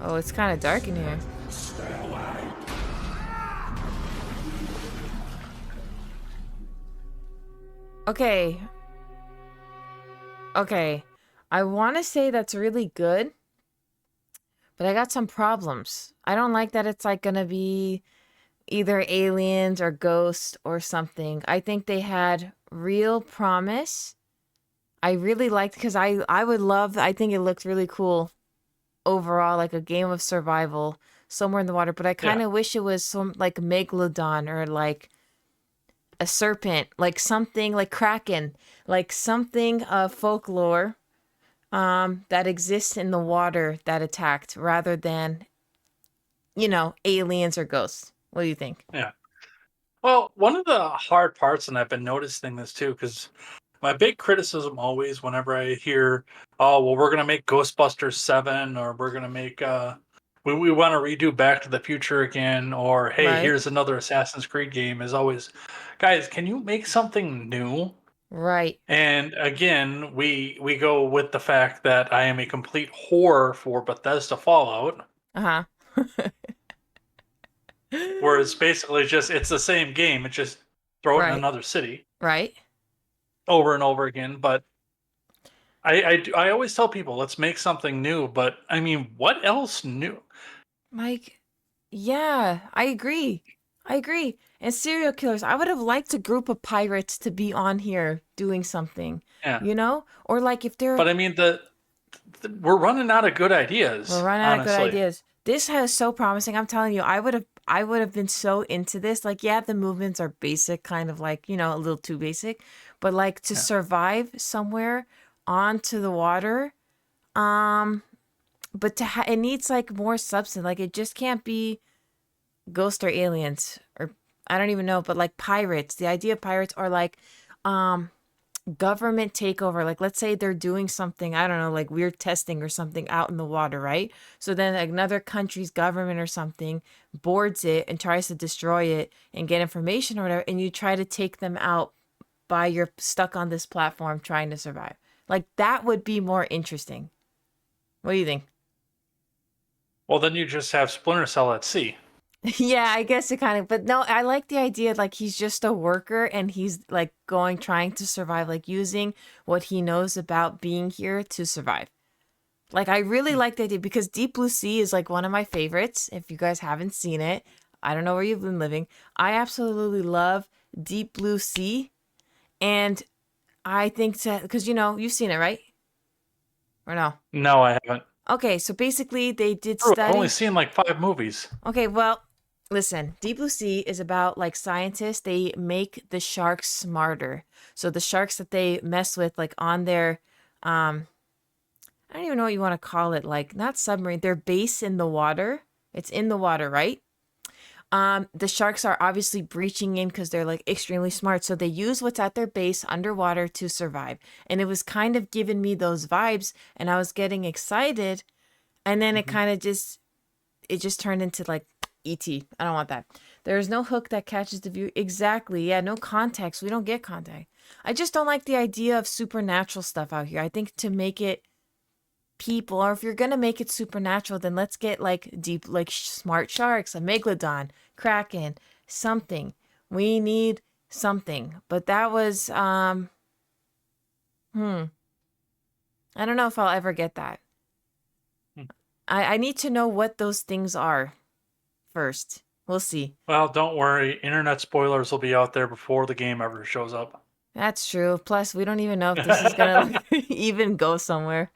Oh, it's kind of dark in here. Okay. Okay. I want to say that's really good, but I got some problems. I don't like that it's like gonna be either aliens or ghosts or something. I think they had real promise. I really liked, because I would love, I think it looked really cool overall, like a game of survival somewhere in the water, but I kind of wish it was some like megalodon or like a serpent, like something like Kraken, like something of folklore that exists in the water that attacked, rather than, aliens or ghosts. What do you think? Yeah. Well, one of the hard parts, and I've been noticing this too, because my big criticism always, whenever I hear, "Oh, well, we're gonna make Ghostbusters 7, or we're gonna make we want to redo Back to the Future again, or hey, Right. here's another Assassin's Creed game," is always, guys, can you make something new? Right. And again, we go with the fact that I am a complete whore for Bethesda Fallout, Uh-huh. where it's basically just it's the same game, it's just throw it in Right. another city Right. over and over again. But I always tell people, let's make something new. But I mean, what else new? Like, yeah, I agree. I agree. And serial killers, I would have liked a group of pirates to be on here doing something, Yeah. Or like if they're, But I mean, we're running out of good ideas. we're running out of good Honestly, ideas. This has so promising. I'm telling you, I would have been so into this. Like, yeah, the movements are basic, kind of like, a little too basic, but like to Yeah. survive somewhere onto the water, but it needs like more substance. Like it just can't be ghost or aliens, or I don't even know, but like pirates. The idea of pirates, or like government takeover. Like let's say they're doing something, I don't know, like weird testing or something out in the water, right? So then another country's government or something boards it and tries to destroy it and get information or whatever, and you try to take them out by you're stuck on this platform trying to survive. Like that would be more interesting. What do you think? Well, then you just have Splinter Cell at sea. Yeah, I guess it kind of, but no, I like the idea, like he's just a worker and he's like trying to survive, like using what he knows about being here to survive. Like I really like the idea, because Deep Blue Sea is like one of my favorites. If you guys haven't seen it, I don't know where you've been living. I absolutely love Deep Blue Sea. And I think because you've seen it, right? Or no? No, I haven't. Okay, so basically they did True, I've only study. seen like 5 movies. Okay, well, listen, Deep Blue Sea is about like scientists. They make the sharks smarter. So the sharks that they mess with, like on their, I don't even know what you want to call it, like not submarine, their base in the water. It's in the water, right? The sharks are obviously breaching in because they're like extremely smart. So they use what's at their base underwater to survive. And it was kind of giving me those vibes, and I was getting excited. And then it just turned into like E.T. I don't want that. There's no hook that catches the view. Exactly. Yeah, no context. We don't get context. I just don't like the idea of supernatural stuff out here. I think to make it people, or if you're gonna make it supernatural, then let's get like deep, like smart sharks, a megalodon, kraken, something. We need something. But that was I don't know if I'll ever get that. I need to know what those things are first. We'll see. Well, don't worry. Internet spoilers will be out there before the game ever shows up. That's true. Plus, we don't even know if this is gonna like, even go somewhere.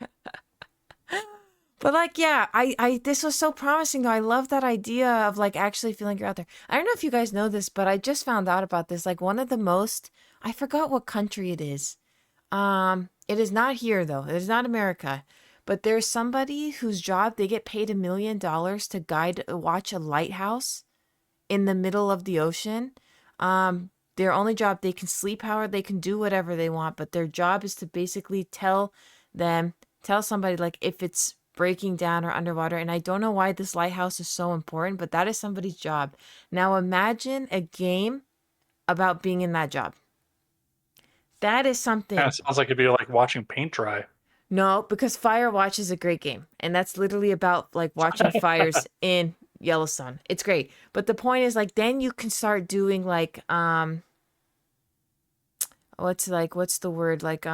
But like, yeah, I this was so promising though. I love that idea of like actually feeling you're out there. I don't know if you guys know this, but I just found out about this. Like one of the most, I forgot what country it is. It is not here though. It is not America. But there's somebody whose job they get paid $1 million to watch a lighthouse in the middle of the ocean. Their only job, they can sleep however, they can do whatever they want, but their job is to basically tell somebody like if it's breaking down or underwater. And I don't know why this lighthouse is so important, but that is somebody's job. Now imagine a game about being in that job. That is something. Kind of sounds like it'd be like watching paint dry. No, because Firewatch is a great game, and that's literally about like watching fires in Yellowstone. It's great, but the point is like then you can start doing like what's the word like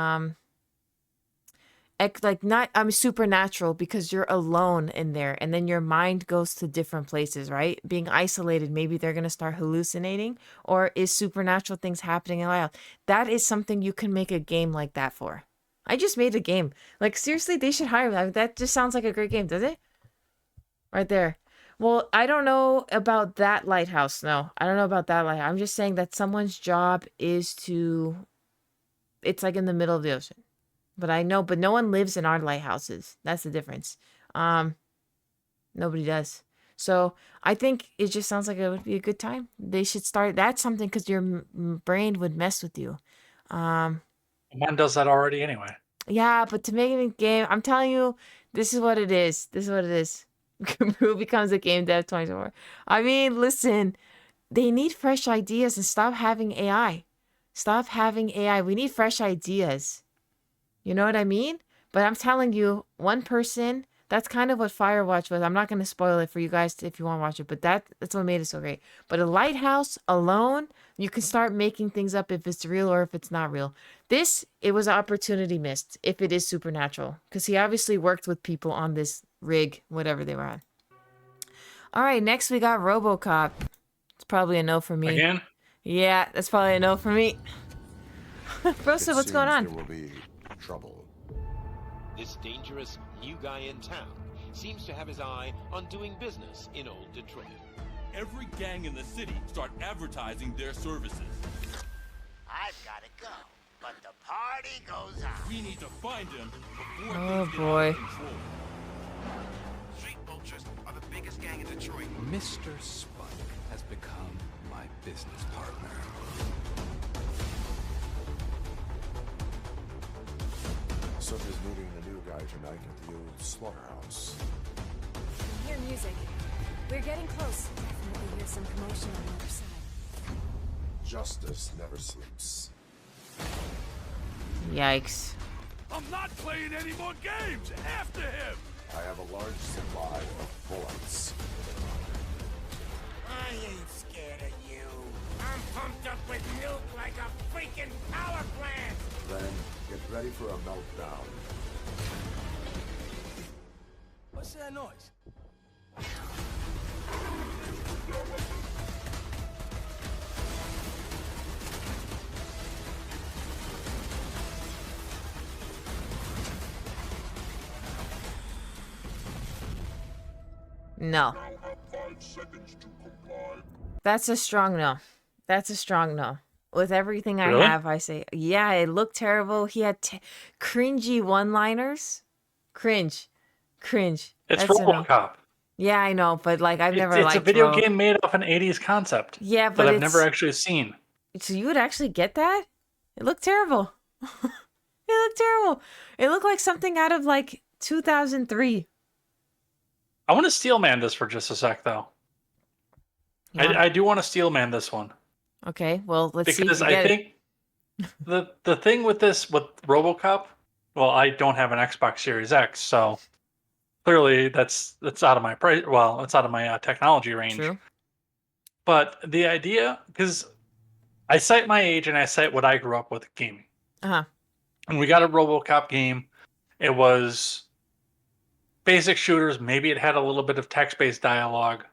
not supernatural, because you're alone in there, and then your mind goes to different places, right? Being isolated, maybe they're gonna start hallucinating, or is supernatural things happening in life? That is something you can make a game like that for. I just made a game. Like, seriously, they should hire me. That just sounds like a great game, does it? Right there. Well, I don't know about that lighthouse. No, I don't know about that lighthouse. I'm just saying that someone's job is to... It's like in the middle of the ocean. But no one lives in our lighthouses. That's the difference. Nobody does. So I think it just sounds like it would be a good time. They should start... That's something because your brain would mess with you. Mine does that already anyway. Yeah, but to make it a game, I'm telling you, this is what it is. This is what it is. Brew becomes a game dev 24. I mean, listen, they need fresh ideas and stop having AI. Stop having AI. We need fresh ideas. You know what I mean? But I'm telling you, one person, that's kind of what Firewatch was. I'm not going to spoil it for you guys if you want to watch it, but that's what made it so great. But a lighthouse alone, you can start making things up if it's real or if it's not real. It was an opportunity missed if it is supernatural, because he obviously worked with people on this rig, whatever they were on. All right, next we got RoboCop. It's probably a no for me. Again? Yeah, that's probably a no for me. Broso, what's going on? There will be trouble. This dangerous new guy in town seems to have his eye on doing business in old Detroit. Every gang in the city start advertising their services. I've got to go, but the party goes on. We need to find him before Oh, things get boy. out of control. Street vultures are the biggest gang in Detroit. Mr. Spike has become my business partner. Sophie's meeting the new guy tonight at the old slaughterhouse. Hear music. We're getting close. Definitely hear some commotion on the other side. Justice never sleeps. Yikes. I'm not playing any more games! After him! I have a large supply of bullets. I ain't scared of you. I'm pumped up with milk like a freaking power plant. Then get ready for a meltdown. What's that noise? No. That's a strong no. That's a strong no. With everything I Really? have, I say, yeah, it looked terrible. He had cringy one-liners. Cringe. Cringe. It's That's a no. RoboCop. Yeah, I know, but like I've never It's a liked video game made off an 80s concept Yeah, that but I've never it's actually seen. so you would actually get that? It looked terrible. It looked terrible. It looked like something out of like 2003. I want to steel man this for just a sec, though. Yeah. I do want to steel man this one. Okay, well, let's see if Because you I get it. think the thing with this, with RoboCop, well, I don't have an Xbox Series X, so clearly that's out of my price. Well, it's out of my technology range. True. But the idea, because I cite my age and I cite what I grew up with gaming. Uh-huh. And we got a RoboCop game. It was basic shooters. Maybe it had a little bit of text-based dialogue,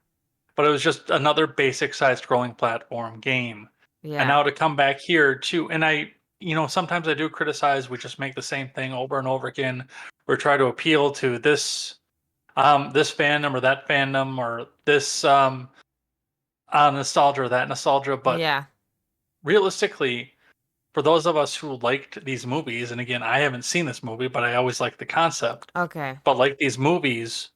but it was just another basic-sized scrolling platform game. Yeah. And now to come back here too, and sometimes I do criticize we just make the same thing over and over again, or try to appeal to this fandom or that fandom, or this nostalgia or that nostalgia. But yeah. realistically, for those of us who liked these movies, and again, I haven't seen this movie, but I always liked the concept. Okay. But like these movies,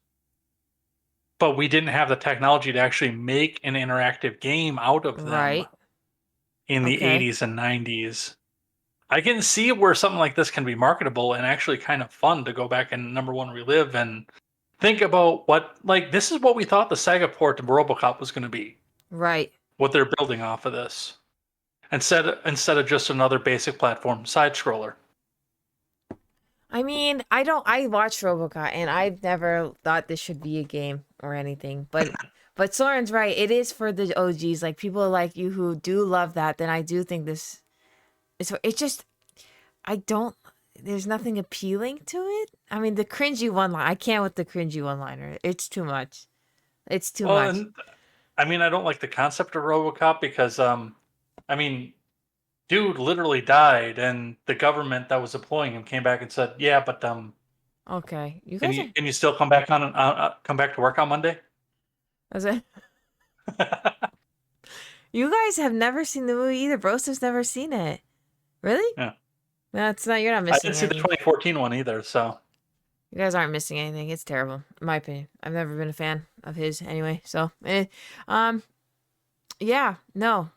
but we didn't have the technology to actually make an interactive game out of them Right. in the Okay. 80s and 90s. I can see where something like this can be marketable and actually kind of fun to go back and number one relive and think about this is what we thought the Sega port to RoboCop was going to be. Right. What they're building off of this. Instead of just another basic platform side scroller. I mean, I watched RoboCop and I've never thought this should be a game or anything. But Soren's right. It is for the OGs, like people like you who do love that. Then I do think this is. It's just there's nothing appealing to it. I mean, the cringy one line. I can't with the cringy one liner. It's too much. It's too much. And, I mean, I don't like the concept of RoboCop because dude literally died, and the government that was employing him came back and said, "Yeah, but Okay, you can guys. can you still come back come back to work on Monday?" Was it? You guys have never seen the movie either. Brosep's never seen it. Really? Yeah. That's not. You're not I missing didn't see the anything. 2014 one either, so You guys aren't missing anything. It's terrible, in my opinion. I've never been a fan of his anyway. So, yeah, no.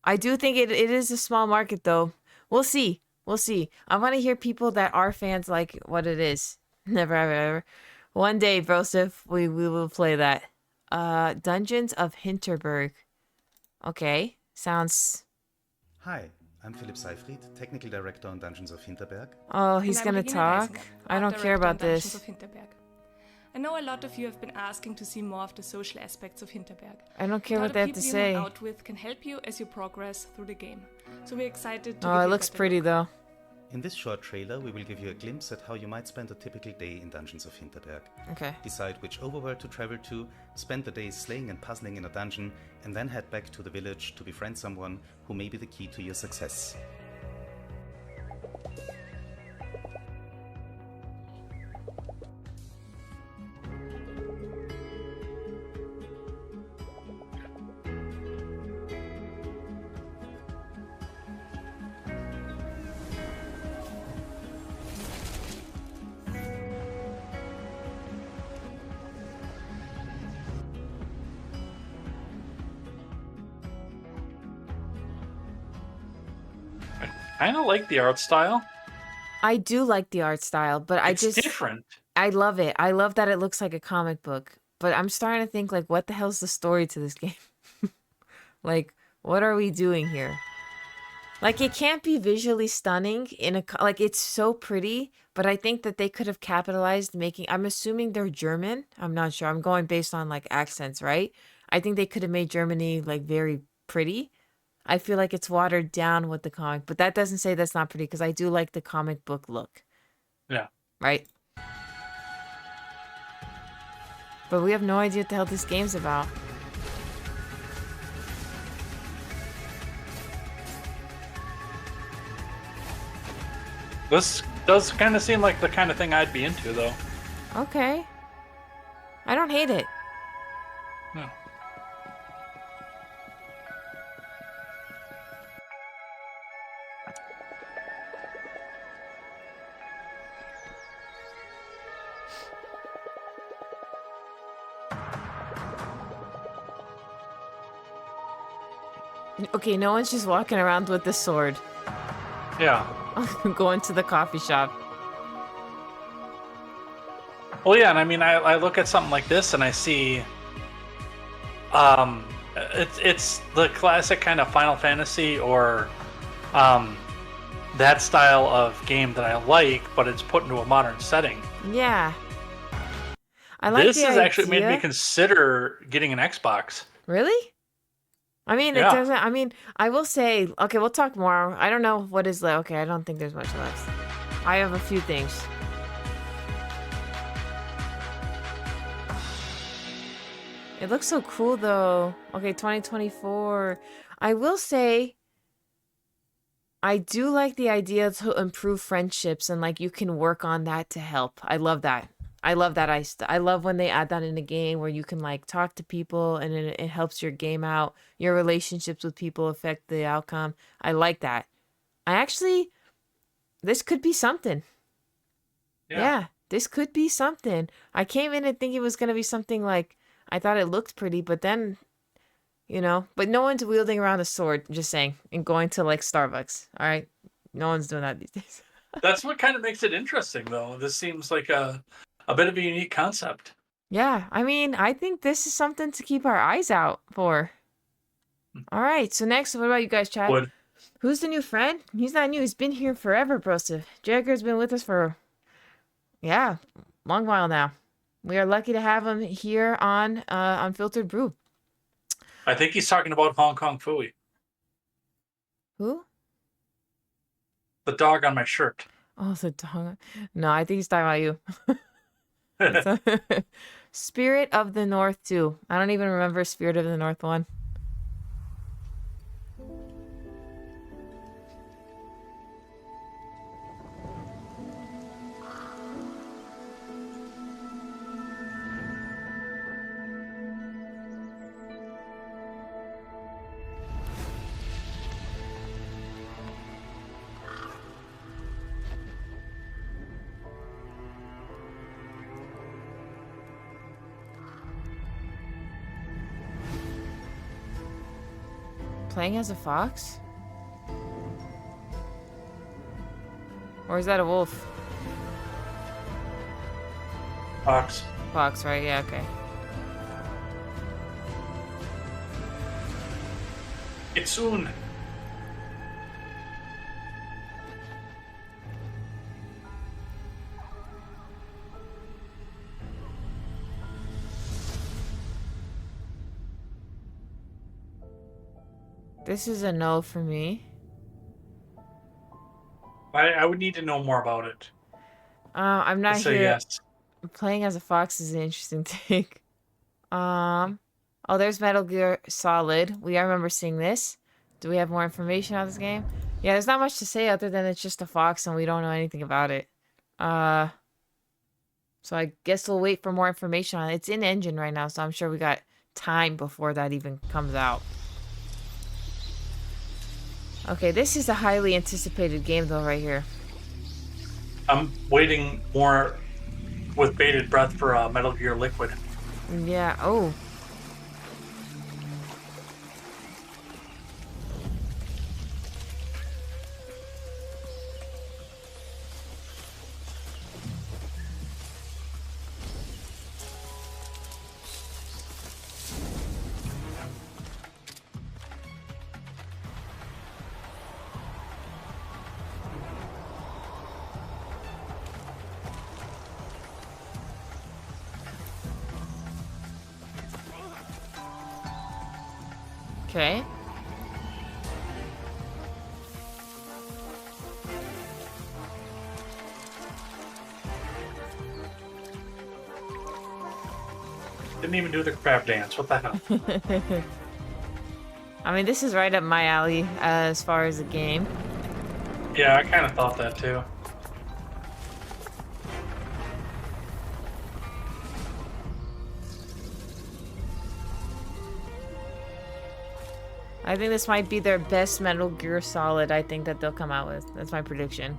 I do think it is a small market, though. We'll see. We'll see. I want to hear people that are fans like what it is. Never, ever, ever. One day, Broseph, we will play that. Dungeons of Hinterberg. Okay, sounds. Hi, I'm Philipp Seifried, Technical Director on Dungeons of Hinterberg. Oh, he's gonna talk. I don't care about this. I know a lot of you have been asking to see more of the social aspects of Hinterberg. I don't care what they have to say. You hang out with can help you as you progress through the game. So we're excited to Oh, it looks pretty though. In this short trailer, we will give you a glimpse at how you might spend a typical day in Dungeons of Hinterberg. Okay. Decide which overworld to travel to, spend the day slaying and puzzling in a dungeon, and then head back to the village to befriend someone who may be the key to your success. I kind of like the art style. I do like the art style, but It's different. I love it. I love that it looks like a comic book. But I'm starting to think, like, what the hell's the story to this game? Like, what are we doing here? Like, it can't be visually stunning like, it's so pretty, but I think that they could have capitalized making, I'm assuming they're German. I'm not sure. I'm going based on, like, accents, right? I think they could have made Germany, like, very pretty. I feel like it's watered down with the comic, but that doesn't say that's not pretty because I do like the comic book look. Yeah. Right? But we have no idea what the hell this game's about. This does kind of seem like the kind of thing I'd be into, though. Okay. I don't hate it. Okay, no one's just walking around with the sword. Yeah. Going to the coffee shop. Well, yeah, and I mean, I look at something like this and I see, it's the classic kind of Final Fantasy or, that style of game that I like, but it's put into a modern setting. Yeah. I like This the has actually made me idea. consider getting an Xbox. Really? I mean, it Yeah. doesn't. I mean, I will say. Okay, we'll talk more. I don't know what is left. Okay, I don't think there's much left. I have a few things. It looks so cool though. Okay, 2024. I will say I do like the idea to improve friendships and like you can work on that to help. I love that. I love that. I love when they add that in a game where you can like talk to people and it helps your game out. Your relationships with people affect the outcome. I like that. I actually, this could be something. Yeah, this could be something. I came in and thinking it was going to be something like, I thought it looked pretty, but then, you know, but no one's wielding around a sword, just saying, and going to like Starbucks. All right. No one's doing that these days. That's what kind of makes it interesting, though. This seems like a bit of a unique concept. Yeah, I mean, I think this is something to keep our eyes out for. All right, so next, what about you guys, Chad? Would. Who's the new friend? He's not new. He's been here forever, Broseph. Jagger's been with us for, yeah, long while now. We are lucky to have him here on Unfiltered Brew. I think he's talking about Hong Kong Fooey. Who? The dog on my shirt. Oh, the dog. No, I think he's talking about you. Spirit of the North 2. I don't even remember Spirit of the North 1. Playing as a fox? Or is that a wolf? Fox. Fox, right? Yeah, okay. It's soon. This is a no for me. I would need to know more about it. I'm not Say here. yes. Playing as a fox is an interesting take. Oh, there's Metal Gear Solid. I remember seeing this. Do we have more information on this game? Yeah, there's not much to say other than it's just a fox and we don't know anything about it. So I guess we'll wait for more information on it. It's in engine right now, so I'm sure we got time before that even comes out. Okay, this is a highly anticipated game though right here. I'm waiting more with bated breath for Metal Gear Liquid. Yeah, oh. Okay. Didn't even do the crab dance. What the hell? I mean, this is right up my alley as far as the game. Yeah, I kind of thought that too. I think this might be their best Metal Gear Solid I think that they'll come out with. That's my prediction.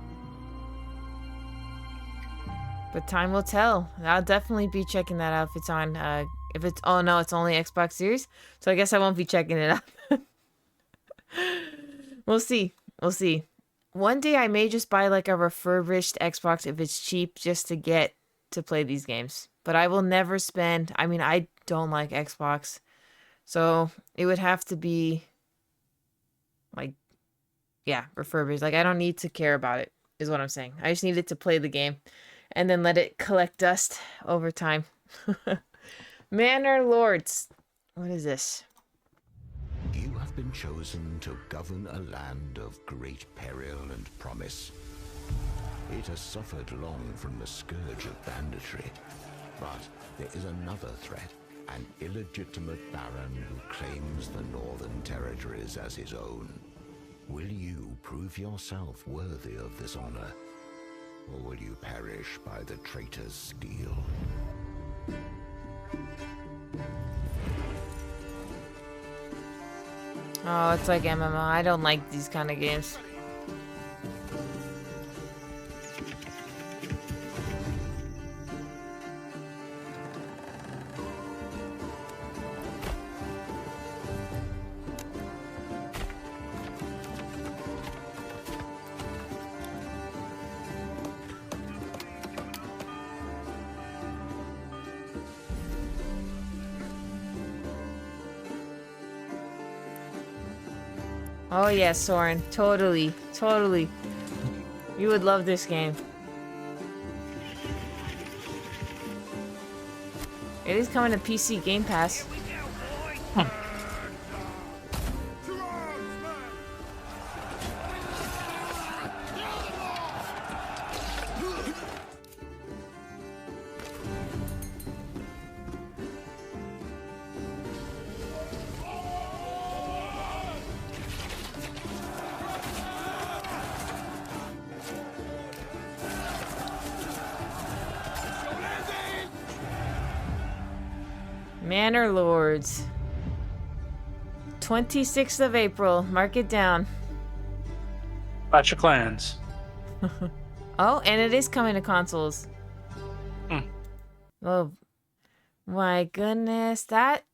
But time will tell. I'll definitely be checking that out if it's on, oh no, it's only Xbox Series. So I guess I won't be checking it out. We'll see. We'll see. One day I may just buy like a refurbished Xbox if it's cheap just to get to play these games. But I will never spend, I mean, I don't like Xbox. So it would have to be like, yeah, refurbished. Like I don't need to care about it, is what I'm saying. I just needed to play the game and then let it collect dust over time. Manor Lords. What is this? You have been chosen to govern a land of great peril and promise. It has suffered long from the scourge of banditry. But there is another threat, an illegitimate baron who claims the northern territories as his own. Will you prove yourself worthy of this honor? Or will you perish by the traitor's steel? Oh, it's like MMO. I don't like these kind of games. Oh yeah, Soren. Totally. Totally. You would love this game. It is coming to PC Game Pass. Manor Lords. 26th of April. Mark it down. Clash of Clans. Oh, and it is coming to consoles. Oh my goodness. That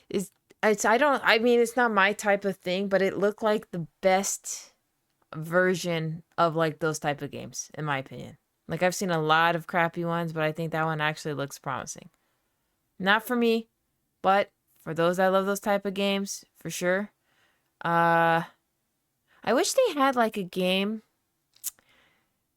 is I mean it's not my type of thing, but it looked like the best version of like those type of games, in my opinion. Like I've seen a lot of crappy ones, but I think that one actually looks promising. Not for me, but for those that love those type of games, for sure. I wish they had like a game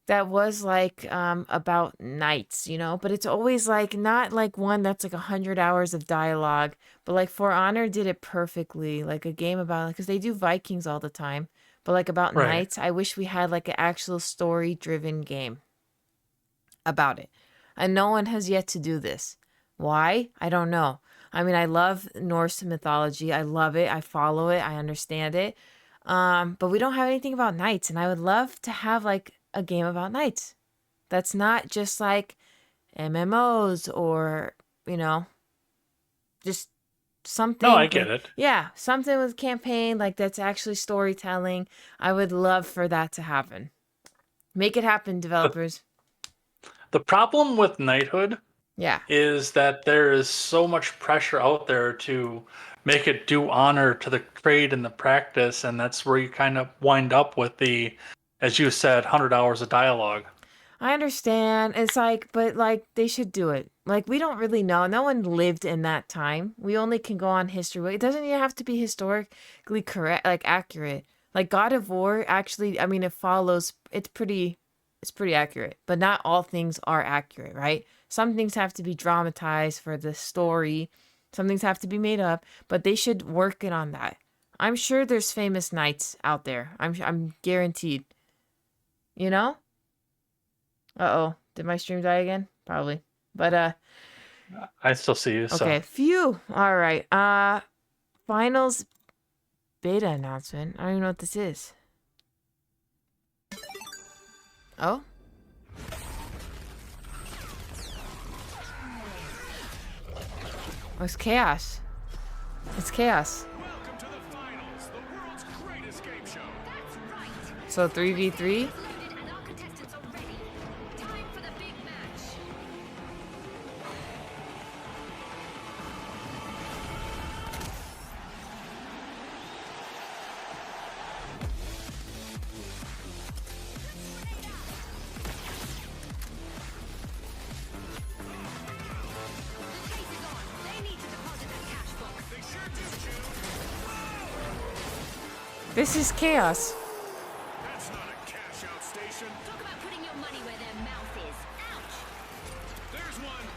that was like about knights, you know, but it's always like not like one that's like 100 hours of dialogue, but like For Honor did it perfectly, like a game about, because they do Vikings all the time, but like about knights. I wish we had like an actual story driven game about it, and no one has yet to do this. Why? I don't know. I mean, I love Norse mythology. I love it. I follow it. I understand it. But we don't have anything about knights, and I would love to have like a game about knights. That's not just like MMOs or, you know, just something. No, I get it. Yeah, something with campaign, like that's actually storytelling. I would love for that to happen. Make it happen, developers. The problem with knighthood is that there is so much pressure out there to make it do honor to the trade and the practice, and that's where you kind of wind up with the, as you said, 100 hours of dialogue. I understand. It's like, but like they should do it. Like we don't really know. No one lived in that time. We only can go on history. It doesn't even have to be historically correct, like accurate. Like God of War, actually, I mean, it follows. It's pretty accurate. But not all things are accurate, right? Some things have to be dramatized for the story. Some things have to be made up. But they should work it on that. I'm sure there's famous knights out there. I'm guaranteed. You know? Uh-oh. Did my stream die again? Probably. But I still see you. So. Okay. Phew. All right. Finals beta announcement. I don't even know what this is. Oh? Oh, it's chaos. It's chaos. So 3v3? This is chaos. That's not a cash out station. Talk about putting your money where their mouth is. Ouch! There's one.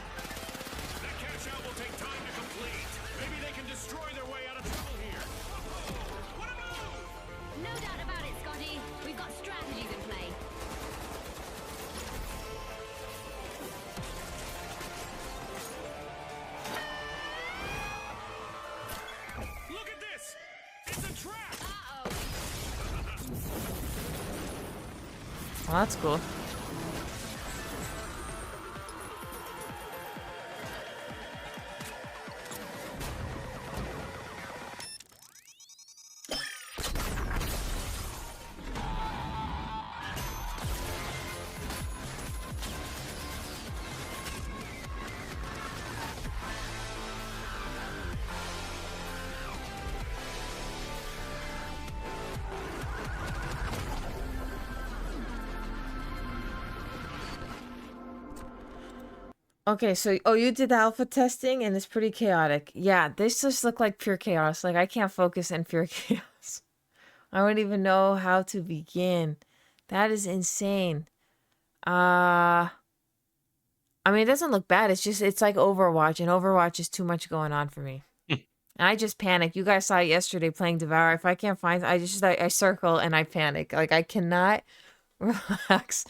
That cash out will take time to complete. Maybe they can destroy their way out of trouble here. What a move! No doubt about it, Scotty. We've got strategies in play. Look at this! It's a trap! Well, that's cool. Okay, so you did the alpha testing and it's pretty chaotic. Yeah, this just looked like pure chaos. Like I can't focus in pure chaos. I wouldn't even know how to begin. That is insane. I mean, it doesn't look bad. It's like Overwatch, and Overwatch is too much going on for me. And I just panic. You guys saw it yesterday playing Devour. If I can't find, I circle and I panic. Like I cannot relax.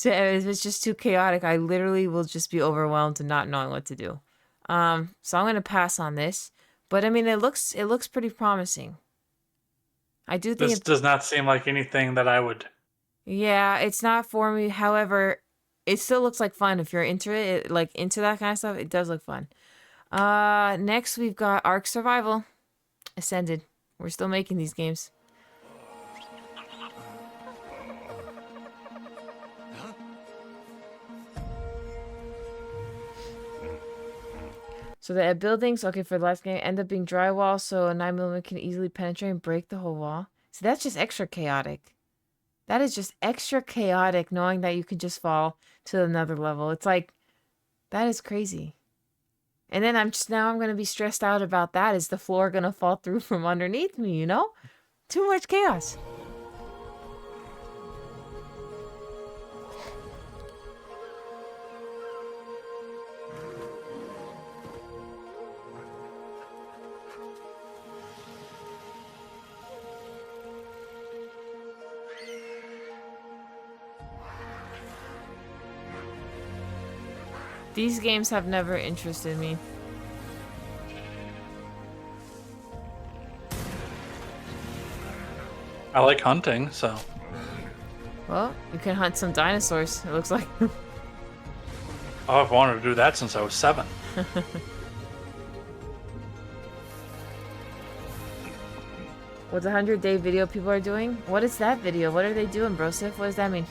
If it's just too chaotic, I literally will just be overwhelmed and not knowing what to do. So I'm gonna pass on this. But I mean, it looks pretty promising. I do think This does not seem like anything that I would. yeah, it's not for me. However, it still looks like fun if you're into it, like into that kind of stuff. It does look fun. Next we've got Ark Survival Ascended. We're still making these games. So the buildings, okay, for the last game, end up being drywall, so a 9mm can easily penetrate and break the whole wall. So that's just extra chaotic. That is just extra chaotic, knowing that you could just fall to another level. It's like, that is crazy. And then I'm going to be stressed out about that. Is the floor going to fall through from underneath me, you know? Too much chaos. These games have never interested me. I like hunting, so. Well, you can hunt some dinosaurs, it looks like. Oh, I've wanted to do that since I was 7. What's a 100-day video people are doing? What is that video? What are they doing, Brosif? What does that mean?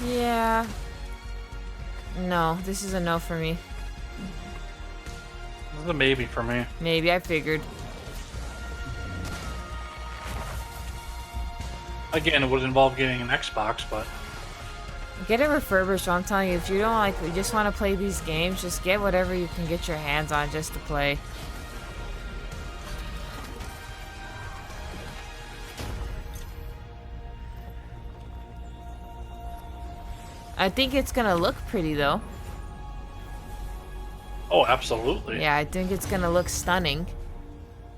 Yeah. No, this is a no for me. This is a maybe for me. Maybe, I figured. Again, it would involve getting an Xbox, but. Get it refurbished, I'm telling you. If you don't like, you just want to play these games, just get whatever you can get your hands on just to play. I think it's gonna look pretty though. Oh, absolutely. Yeah, I think it's gonna look stunning.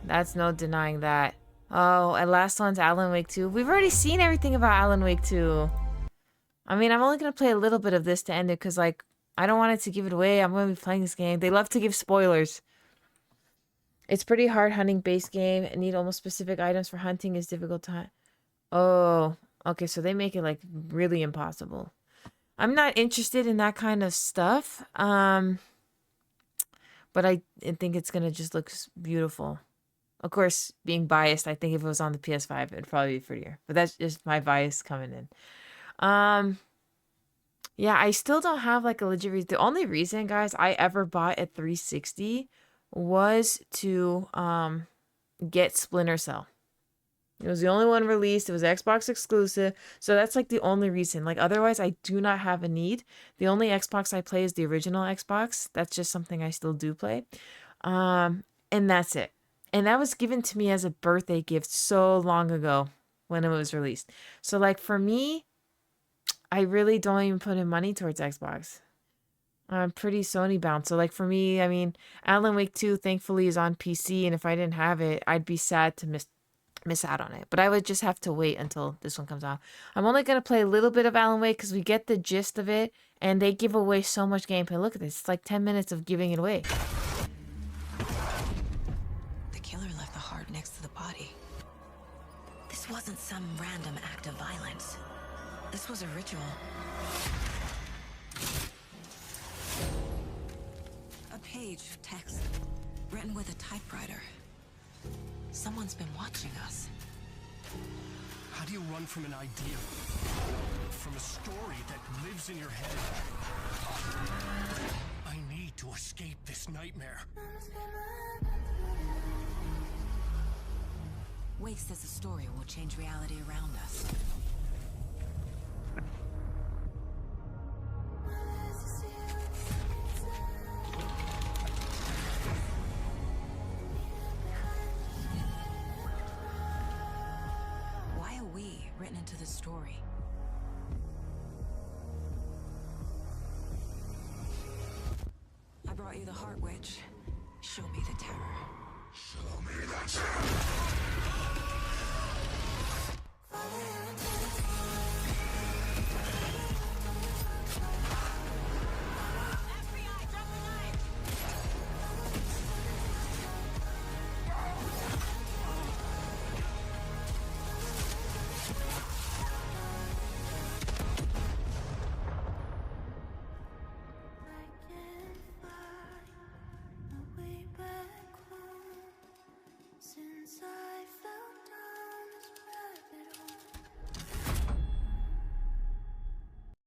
That's no denying that. Oh, and last one's Alan Wake 2. We've already seen everything about Alan Wake 2. I mean, I'm only gonna play a little bit of this to end it because, like, I don't want it to give it away. I'm gonna be playing this game. They love to give spoilers. It's pretty hard hunting base game. And need almost specific items for hunting is difficult to hunt. Oh, okay. So they make it like really impossible. I'm not interested in that kind of stuff. But I think it's gonna just look beautiful. Of course, being biased, I think if it was on the PS5, it'd probably be prettier. But that's just my bias coming in. Yeah, I still don't have like a legit reason. The only reason, guys, I ever bought a 360 was to get Splinter Cell. It was the only one released. It was Xbox exclusive. So that's like the only reason. Like otherwise, I do not have a need. The only Xbox I play is the original Xbox. That's just something I still do play. And that's it. And that was given to me as a birthday gift so long ago when it was released. So like for me, I really don't even put in money towards Xbox. I'm pretty Sony bound. So like for me, I mean, Alan Wake 2 thankfully is on PC, and if I didn't have it, I'd be sad to miss out on it. But I would just have to wait until this one comes out. I'm only going to play a little bit of Alan Wake because we get the gist of it, and they give away so much gameplay. Look at this. It's like 10 minutes of giving it away. The killer left the heart next to the body. This wasn't some random act of violence. This was a ritual. A page of text written with a typewriter. Someone's been watching us. How do you run from an idea? From a story that lives in your head? I need to escape this nightmare. Wake says the story will change reality around us. Why are we written into the story? I brought you the Heart Witch. Show me the terror. Show me the terror.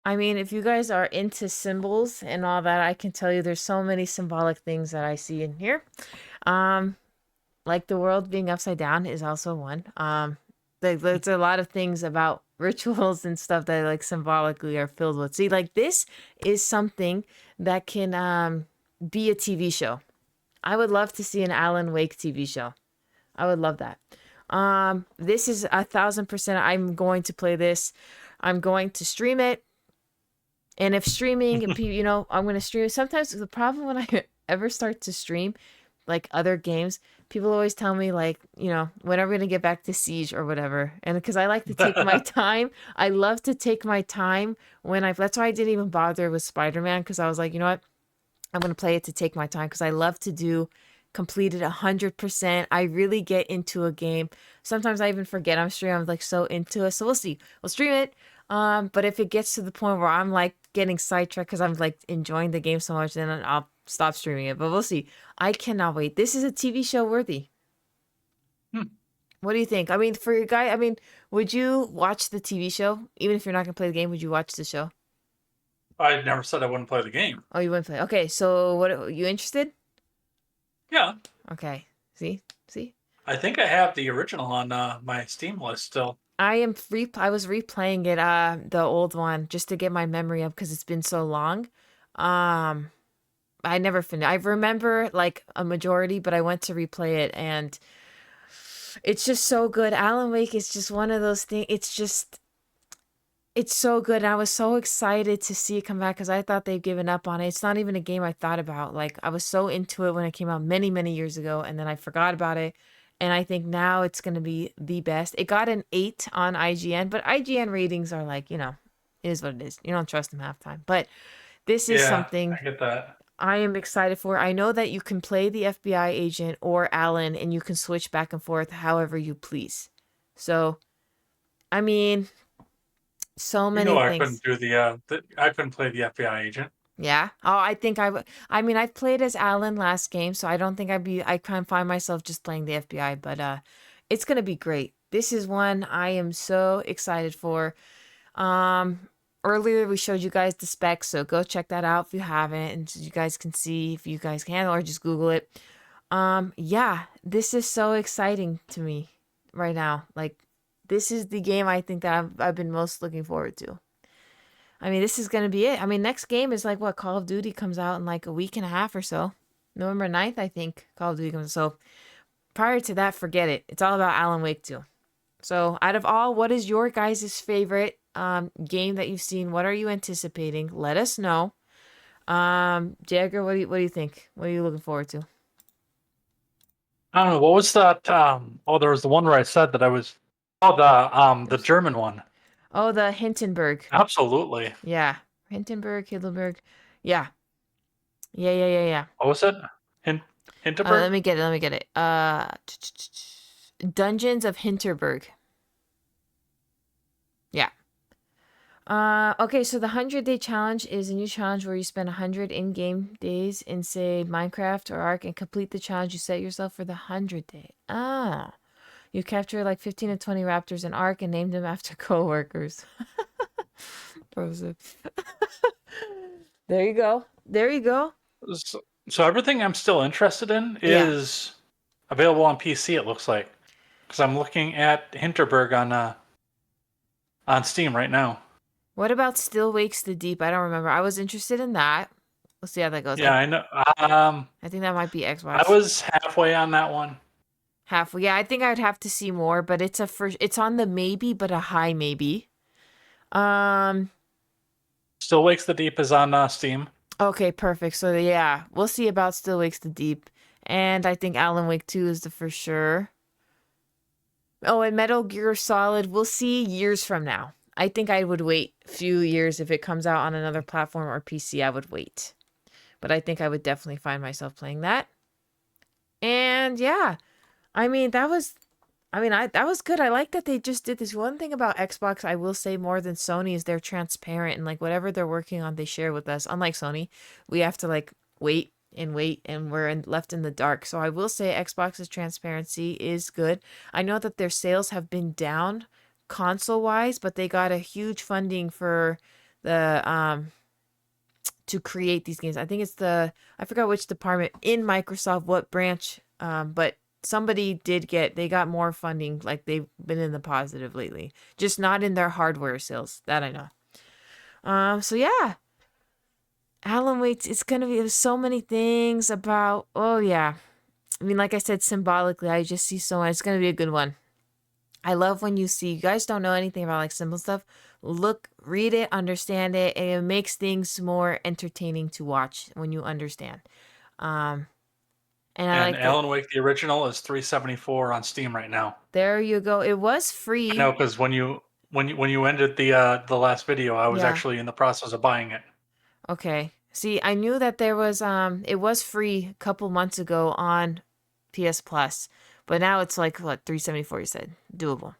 I mean, if you guys are into symbols and all that, I can tell you there's so many symbolic things that I see in here. Like the world being upside down is also one. There's a lot of things about rituals and stuff that like symbolically are filled with. See, like this is something that can be a TV show. I would love to see an Alan Wake TV show. I would love that. This is 1,000%. I'm going to play this. I'm going to stream it. And if streaming, you know, I'm going to stream it. Sometimes the problem when I ever start to stream, like other games, people always tell me like, you know, when are we going to get back to Siege or whatever? And because I like to take my time, I love to take my time that's why I didn't even bother with Spider-Man, because I was like, you know what? I'm going to play it to take my time because I love to complete it 100%. I really get into a game. Sometimes I even forget I'm streaming. I'm like so into it. So we'll see. We'll stream it. But if it gets to the point where I'm like getting sidetracked because I'm like enjoying the game so much, then I'll stop streaming it. But we'll see. I cannot wait. This is a TV show worthy. What do you think? I mean, for your guy, I mean, would you watch the TV show? Even if you're not going to play the game, would you watch the show? I never said I wouldn't play the game. Oh, you wouldn't play. Okay, so what, you interested? Yeah. Okay. See? I think I have the original on my Steam list still. I was replaying it, the old one, just to get my memory up because it's been so long. I never finished. I remember like a majority, but I went to replay it and it's just so good. Alan Wake is just one of those things. It's so good. And I was so excited to see it come back because I thought they'd given up on it. It's not even a game I thought about. Like I was so into it when it came out many, many years ago, and then I forgot about it. And I think now it's going to be the best. It got an 8 on IGN, but IGN ratings are like, you know, it is what it is. You don't trust them half the time. But this is something I get that. I am excited for. I know that you can play the FBI agent or Alan, and you can switch back and forth however you please. So, I mean, so many things. I couldn't play the FBI agent. Yeah. Oh, I think I would. I mean, I've played as Alan last game, so I don't think I can't find myself just playing the FBI, but it's gonna be great. This is one I am so excited for. Um, Earlier we showed you guys the specs, so go check that out if you haven't, and so you guys can see if you guys can, or just Google it. Yeah, this is so exciting to me right now. Like, this is the game I think that I've been most looking forward to. I mean, this is going to be it. I mean, next game is like what Call of Duty comes out in like a week and a half or so. November 9th, I think Call of Duty comes. So prior to that, forget it. It's all about Alan Wake 2. So out of all, what is your guys' favorite game that you've seen? What are you anticipating? Let us know. Jagger, what do you think? What are you looking forward to? I don't know. What was that? Oh, there was the one where I said that I was. Oh, the German one. Oh, the Hindenburg. Absolutely. Yeah. Hindenburg. Yeah. Yeah. What was it? Hindenburg? Let me get it. Dungeons of Hinterberg. Yeah. Okay, so the 100-day challenge is a new challenge where you spend 100 in-game days in, say, Minecraft or Ark and complete the challenge you set yourself for the 100-day. You capture like 15 to 20 raptors in Ark and name them after coworkers. There you go. So everything I'm still interested in is available on PC, it looks like. Because I'm looking at Hinterberg on Steam right now. What about Still Wakes the Deep? I don't remember. I was interested in that. We'll see how that goes. Yeah, I know. I think that might be Xbox. I was halfway on that one. Halfway. Yeah, I think I'd have to see more, but it's it's on the maybe, but a high maybe. Still Wakes the Deep is on Steam. Okay, perfect. So yeah, we'll see about Still Wakes the Deep. And I think Alan Wake 2 is the for sure. Oh, and Metal Gear Solid, we'll see years from now. I think I would wait a few years if it comes out on another platform or PC. I would wait. But I think I would definitely find myself playing that. And yeah, I mean, that was good. I like that they just did this. One thing about Xbox, I will say more than Sony, is they're transparent and like whatever they're working on, they share with us. Unlike Sony, we have to like wait and we're left in the dark. So I will say Xbox's transparency is good. I know that their sales have been down console wise, but they got a huge funding for the to create these games. I think it's I forgot which department in Microsoft, what branch, but somebody they got more funding. Like they've been in the positive lately, just not in their hardware sales. That I know. So yeah, Alan Wake, it's gonna be, there's so many things about, oh yeah. I mean, like I said, symbolically, I just see so much. It's gonna be a good one. I love when you guys don't know anything about like symbol stuff. Read it, understand it, and it makes things more entertaining to watch when you understand. And Alan Wake, the original, is $374 on Steam right now. There you go. It was free. I know, because when you ended the last video, I was actually in the process of buying it. Okay. See, I knew that there was it was free a couple months ago on PS Plus, but now it's like what, $374 you said. Doable.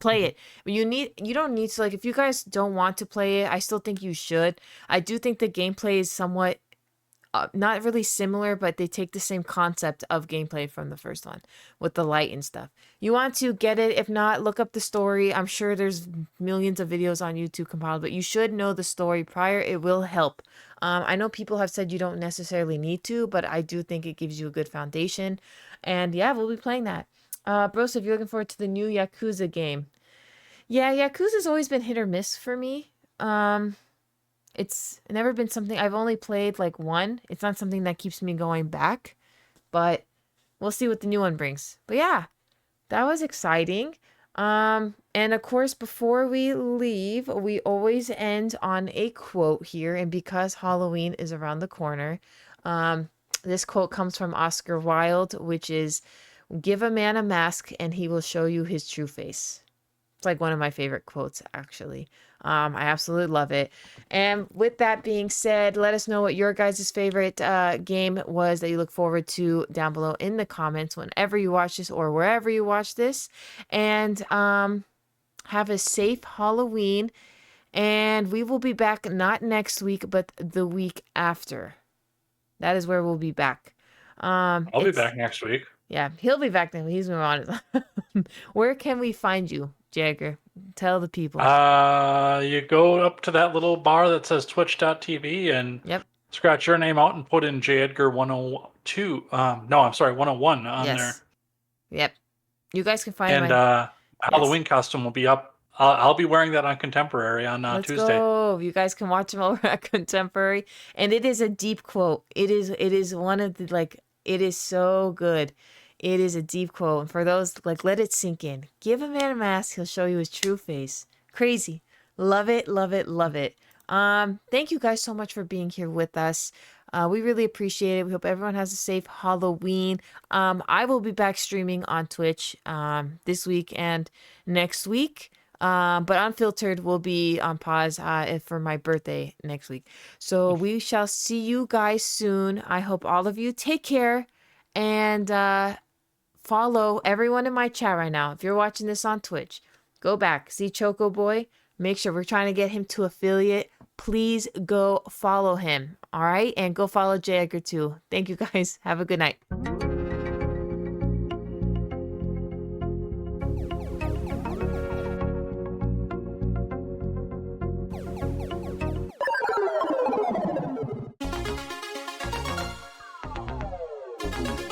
Play it. You don't need to, like, if you guys don't want to play it, I still think you should. I do think the gameplay is somewhat not really similar, but they take the same concept of gameplay from the first one with the light and stuff. You want to get it. If not, look up the story. I'm sure there's millions of videos on YouTube compiled, but you should know the story prior. It will help. I know people have said you don't necessarily need to, but I do think it gives you a good foundation. And yeah, we'll be playing that. Bros, if you're looking forward to the new Yakuza game. Yeah, Yakuza's always been hit or miss for me. It's never been something, I've only played like one. It's not something that keeps me going back, but we'll see what the new one brings. But yeah, that was exciting. And of course, before we leave, we always end on a quote here. And because Halloween is around the corner, this quote comes from Oscar Wilde, which is, "Give a man a mask and he will show you his true face." It's like one of my favorite quotes, actually. I absolutely love it. And with that being said, let us know what your guys' favorite game was that you look forward to down below in the comments whenever you watch this or wherever you watch this. And have a safe Halloween. And we will be back not next week, but the week after. That is where we'll be back. I'll be back next week. Yeah, he'll be back then. He's moving on. Where can we find you, Jagger? Tell the people. You go up to that little bar that says twitch.tv and scratch your name out and put in J. Edgar 102. No, I'm sorry, 101 on there. Yep. You guys can find And Halloween costume will be up. I'll be wearing that on Contemporary on Let's Tuesday. go. You guys can watch him over at Contemporary. And it is a deep quote. It is one of the, it is so good. It is a deep quote. And for those, let it sink in. Give a man a mask. He'll show you his true face. Crazy. Love it, love it, love it. Thank you guys so much for being here with us. We really appreciate it. We hope everyone has a safe Halloween. I will be back streaming on Twitch this week and next week. But Unfiltered will be on pause for my birthday next week. So we shall see you guys soon. I hope all of you take care and follow everyone in my chat right now. If you're watching this on Twitch, go back. See Choco Boy? Make sure we're trying to get him to affiliate. Please go follow him. All right? And go follow J. Edgar too. Thank you guys. Have a good night. Thank you.